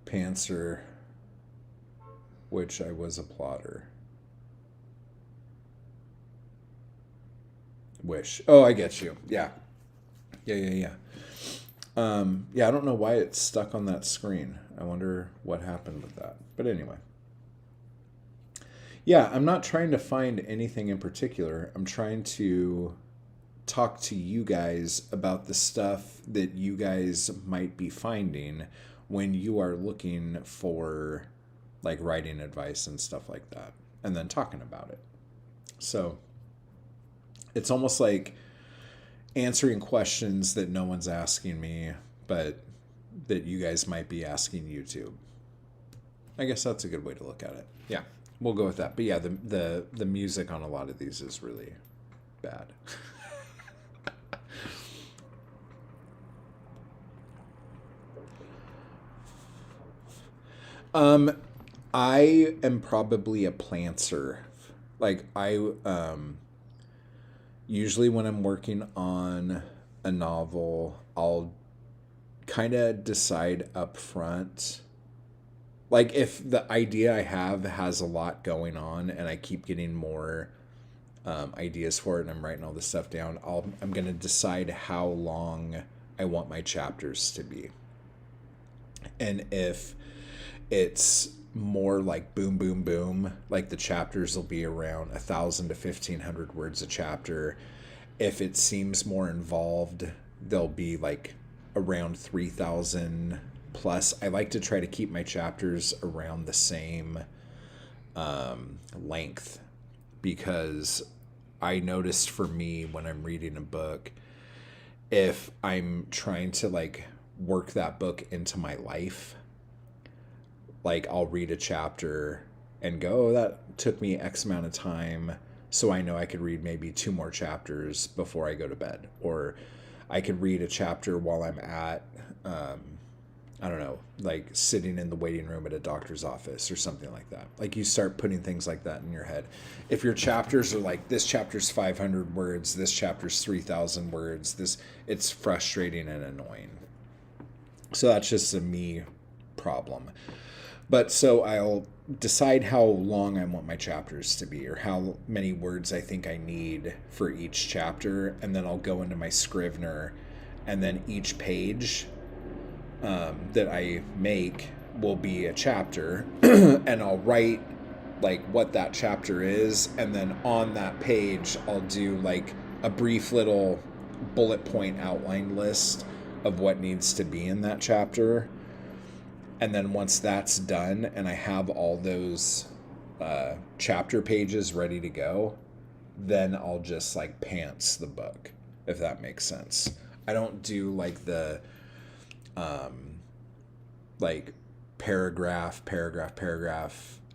Pantser, which I was a plotter. Wish. Oh, I get you. Yeah. Yeah, I don't know why it's stuck on that screen. I wonder what happened with that. But anyway. Yeah, I'm not trying to find anything in particular. I'm trying to talk to you guys about the stuff that you guys might be finding when you are looking for like writing advice and stuff like that, and then talking about it. So it's almost like answering questions that no one's asking me, but that you guys might be asking YouTube. I guess that's a good way to look at it. Yeah, we'll go with that. But yeah, the music on a lot of these is really bad. I am probably a plantser. Like usually when I'm working on a novel, I'll kind of decide up front. Like if the idea I have has a lot going on and I keep getting more ideas for it and I'm writing all this stuff down, I'm going to decide how long I want my chapters to be. And if it's more like boom, boom, boom, like the chapters will be around 1,000 to 1,500 words a chapter. If it seems more involved, they'll be like around 3,000 plus. I like to try to keep my chapters around the same length, because I noticed for me when I'm reading a book, if I'm trying to like work that book into my life, like I'll read a chapter and go, oh, that took me X amount of time, so I know I could read maybe 2 more chapters before I go to bed. Or I could read a chapter while I'm at, I don't know, like sitting in the waiting room at a doctor's office or something like that. Like you start putting things like that in your head. If your chapters are like, this chapter's 500 words, this chapter's 3,000 words, it's frustrating and annoying. So that's just a me problem. But so I'll decide how long I want my chapters to be, or how many words I think I need for each chapter, and then I'll go into my Scrivener, and then each page that I make will be a chapter, and I'll write like what that chapter is, and then on that page I'll do like a brief little bullet point outline list of what needs to be in that chapter. And then once that's done and I have all those chapter pages ready to go, then I'll just like pants the book, if that makes sense. I don't do like the like paragraph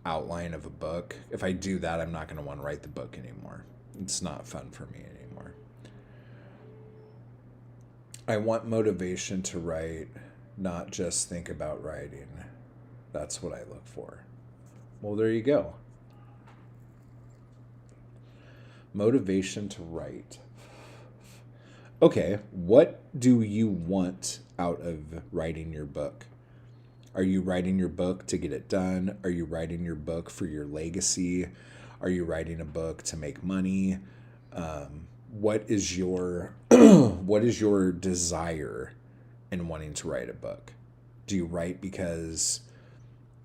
outline of a book. If I do that, I'm not going to want to write the book anymore. It's not fun for me anymore. I want motivation to write, not just think about writing. That's what I look for. Well, there you go. Motivation to write. Okay, what do you want out of writing your book? Are you writing your book to get it done? Are you writing your book for your legacy? Are you writing a book to make money? What is your desire in wanting to write a book? Do you write because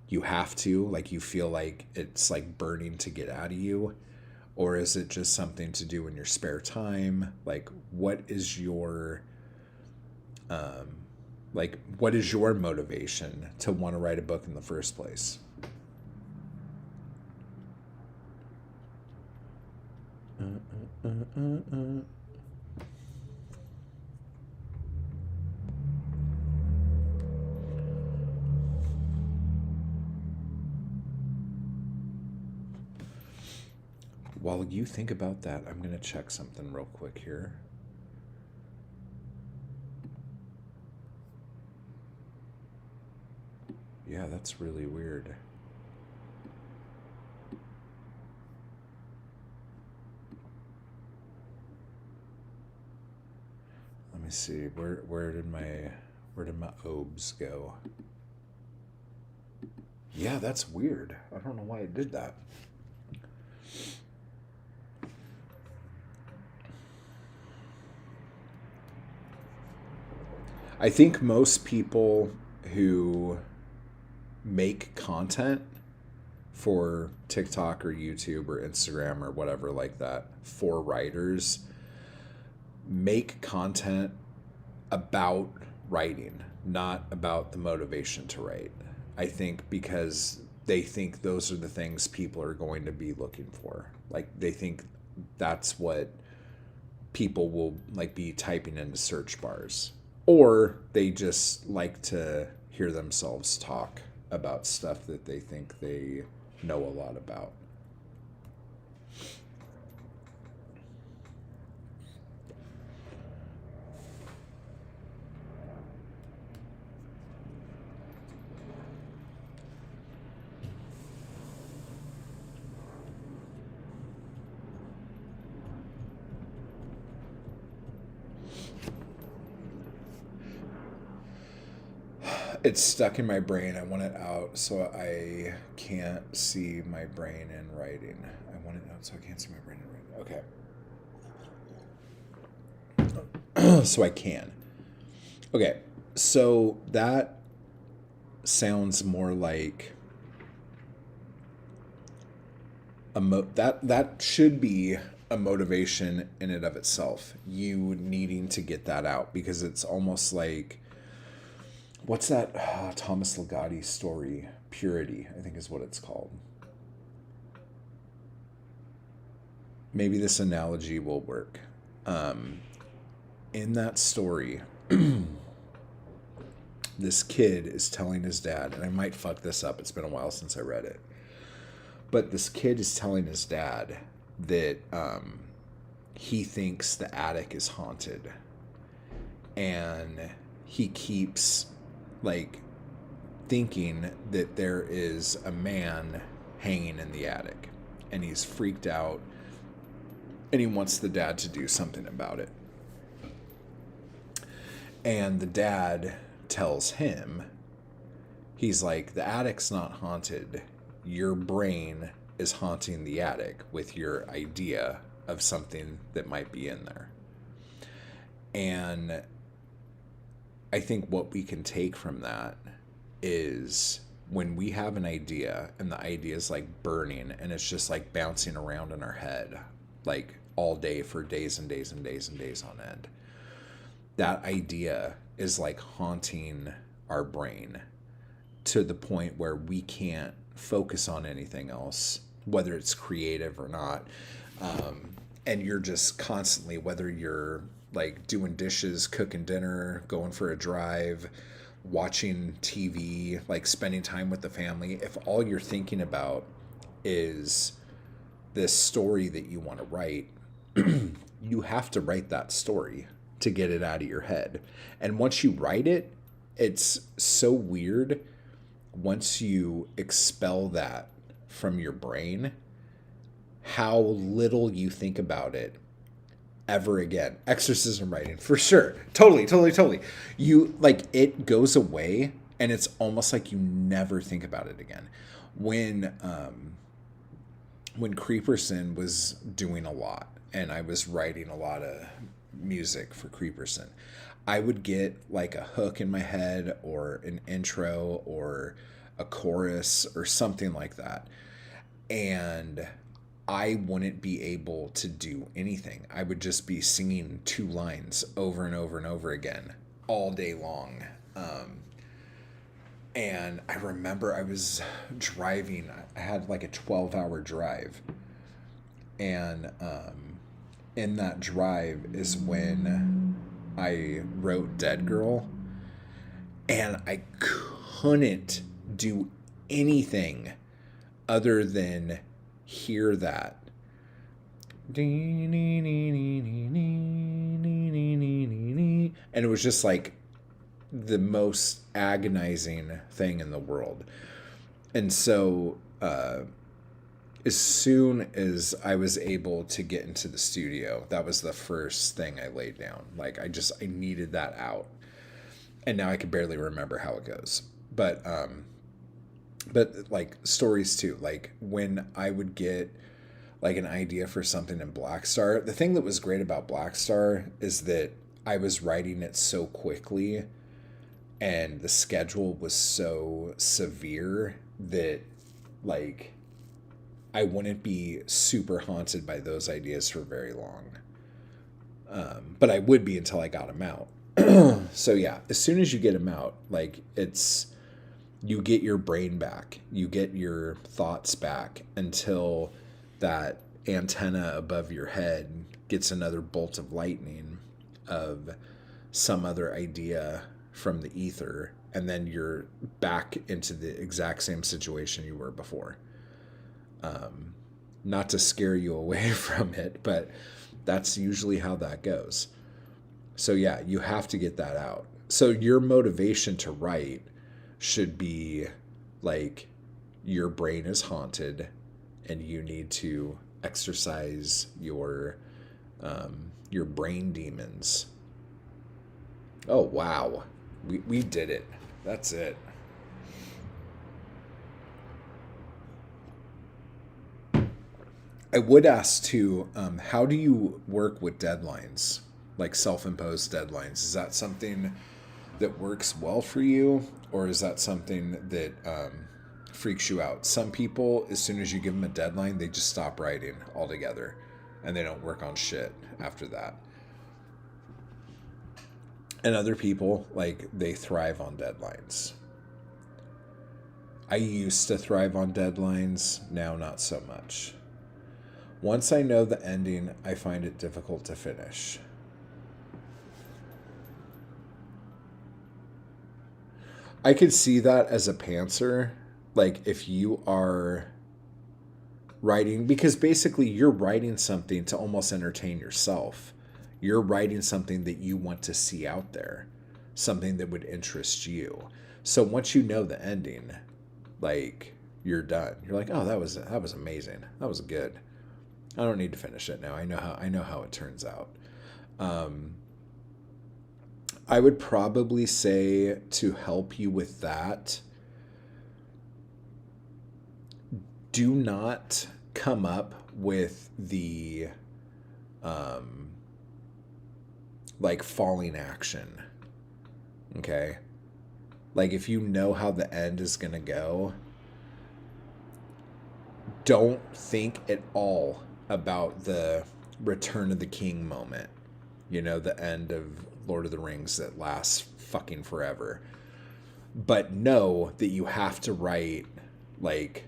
you have to, like you feel like it's like burning to get out of you? Or is it just something to do in your spare time? Like what is your motivation to want to write a book in the first place? While you think about that, I'm going to check something real quick here. Yeah, that's really weird. Let me see. Where did my obes go? Yeah, that's weird. I don't know why I did that. I think most people who make content for TikTok or YouTube or Instagram or whatever like that for writers, make content about writing, not about the motivation to write. I think because they think those are the things people are going to be looking for. Like, they think that's what people will like be typing into search bars, or they just like to hear themselves talk about stuff that they think they know a lot about. It's stuck in my brain. I want it out so I can't see my brain in writing. I want it out so I can't see my brain in writing. Okay. So I can. Okay. So that sounds more like that should be a motivation in and of itself. You needing to get that out, because it's almost like, what's that Thomas Ligotti story? Purity, I think is what it's called. Maybe this analogy will work. In that story, this kid is telling his dad, and I might fuck this up, it's been a while since I read it, but this kid is telling his dad that he thinks the attic is haunted, and he keeps like thinking that there is a man hanging in the attic, and he's freaked out, and he wants the dad to do something about it. And the dad tells him, he's like, the attic's not haunted. Your brain is haunting the attic with your idea of something that might be in there. And I think what we can take from that is when we have an idea and the idea is like burning and it's just like bouncing around in our head like all day for days and days and days and days on end. That idea is like haunting our brain to the point where we can't focus on anything else, whether it's creative or not. And you're just constantly, whether you're like doing dishes, cooking dinner, going for a drive, watching TV, like spending time with the family, if all you're thinking about is this story that you want to write, you have to write that story to get it out of your head. And once you write it, it's so weird. Once you expel that from your brain, how little you think about it ever again. Exorcism writing, for sure. Totally. You, like, it goes away, and it's almost like you never think about it again. When Creeperson was doing a lot, and I was writing a lot of music for Creeperson, I would get like a hook in my head or an intro or a chorus or something like that, and I wouldn't be able to do anything. I would just be singing 2 lines over and over and over again all day long. And I remember I was driving. I had like a 12-hour drive, and in that drive is when I wrote Dead Girl, and I couldn't do anything other than hear that. And it was just like the most agonizing thing in the world. And so as soon as I was able to get into the studio, that was the first thing I laid down. Like I needed that out. And now I can barely remember how it goes. But like stories too, like when I would get like an idea for something in Black Star, the thing that was great about Black Star is that I was writing it so quickly and the schedule was so severe that like I wouldn't be super haunted by those ideas for very long. But I would be until I got them out. So yeah, as soon as you get them out, like you get your brain back, you get your thoughts back until that antenna above your head gets another bolt of lightning of some other idea from the ether, and then you're back into the exact same situation you were before. Not to scare you away from it, but that's usually how that goes. So yeah, you have to get that out. So your motivation to write should be like your brain is haunted and you need to exercise your brain demons. Oh wow, we did it. That's it. I would ask too, how do you work with deadlines, like self-imposed deadlines? Is that something that works well for you, or is that something that freaks you out? Some people, as soon as you give them a deadline, they just stop writing altogether, and they don't work on shit after that. And other people, like, they thrive on deadlines. I used to thrive on deadlines, now not so much. Once I know the ending, I find it difficult to finish. I could see that as a pantser. Like, if you are writing, because basically you're writing something to almost entertain yourself. You're writing something that you want to see out there, something that would interest you. So once you know the ending, like, you're done. You're like, oh, that was amazing. That was good. I don't need to finish it now. I know how it turns out. I would probably say, to help you with that, do not come up with the like falling action. Okay? Like, if you know how the end is going to go, don't think at all about the Return of the King moment. You know, the end of Lord of the Rings that lasts fucking forever. But know that you have to write, like,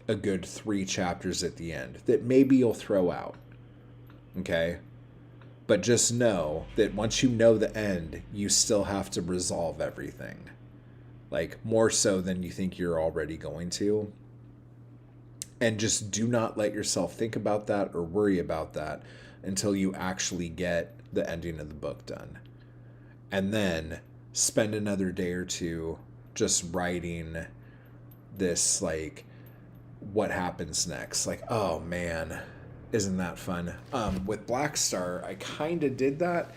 a good 3 chapters at the end that maybe you'll throw out. Okay? But just know that once you know the end, you still have to resolve everything. Like, more so than you think you're already going to. And just do not let yourself think about that or worry about that until you actually get the ending of the book done. And then spend another day or two just writing this, like, what happens next. Like, oh man, isn't that fun? With Black Star, I kind of did that,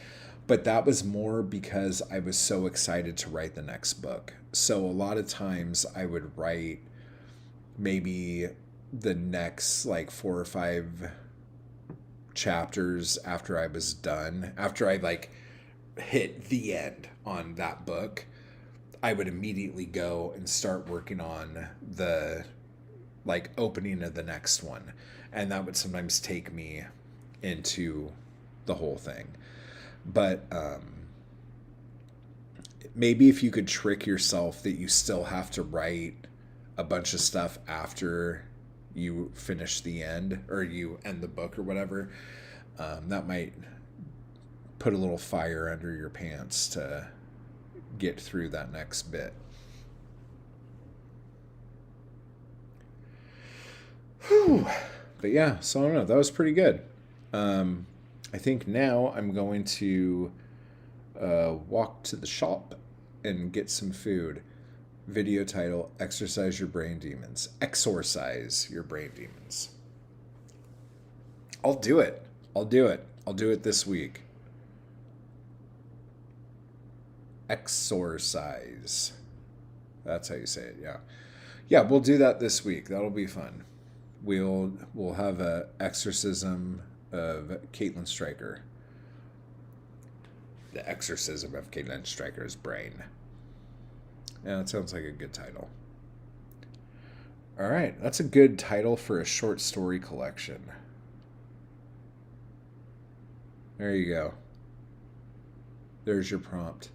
but that was more because I was so excited to write the next book. So a lot of times I would write maybe the next, like, 4 or 5 chapters after I was done, after I, like, hit the end on that book. I would immediately go and start working on the, like, opening of the next one. And that would sometimes take me into the whole thing. But maybe if you could trick yourself that you still have to write a bunch of stuff after you finish the end, or you end the book or whatever, that might put a little fire under your pants to get through that next bit. Whew. But yeah, so I don't know, that was pretty good. I think now I'm going to walk to the shop and get some food. Video title, Exorcise Your Brain Demons. Exorcise Your Brain Demons. I'll do it. I'll do it this week. Exorcise. That's how you say it, yeah. Yeah, we'll do that this week. That'll be fun. We'll have a exorcism of Caitlin Stryker. The exorcism of Caitlin Stryker's brain. Yeah, that sounds like a good title. All right, that's a good title for a short story collection. There you go. There's your prompt.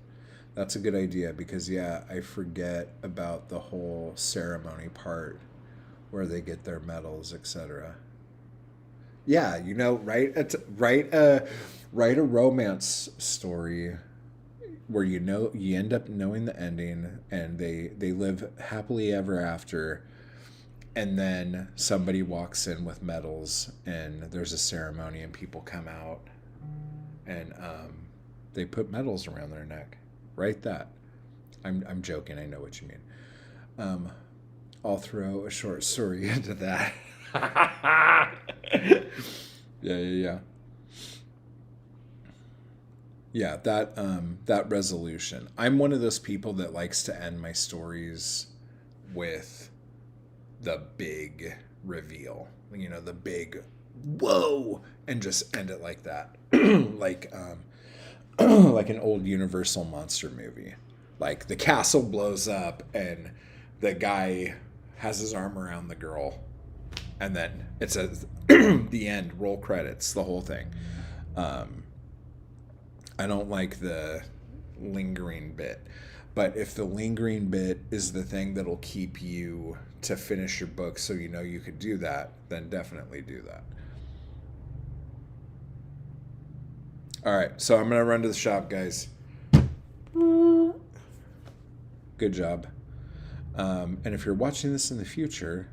That's a good idea because, yeah, I forget about the whole ceremony part where they get their medals, etc. Yeah, you know, write a romance story where you end up knowing the ending and they live happily ever after, and then somebody walks in with medals and there's a ceremony and people come out and they put medals around their neck. Write that. I'm joking. I know what you mean. I'll throw a short story into that. Yeah. Yeah, that resolution. I'm one of those people that likes to end my stories with the big reveal. You know, the big whoa, and just end it like that. like like an old Universal monster movie. Like the castle blows up and the guy has his arm around the girl, and then it says the end, roll credits, the whole thing. I don't like the lingering bit, but if the lingering bit is the thing that'll keep you to finish your book so you know you could do that, then definitely do that. All right, so I'm going to run to the shop, guys. Good job. And if you're watching this in the future,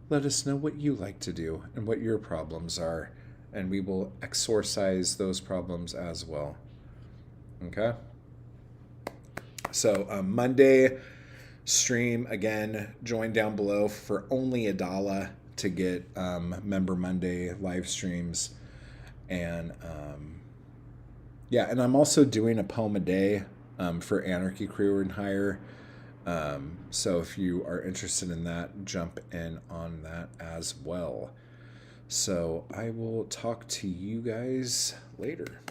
let us know what you like to do and what your problems are, and we will exorcise those problems as well. Okay? So Monday stream, again, join down below for only $1 to get Member Monday live streams. And yeah, and I'm also doing a poem a day for Anarchy Crew and Hire. So if you are interested in that, jump in on that as well. So I will talk to you guys later.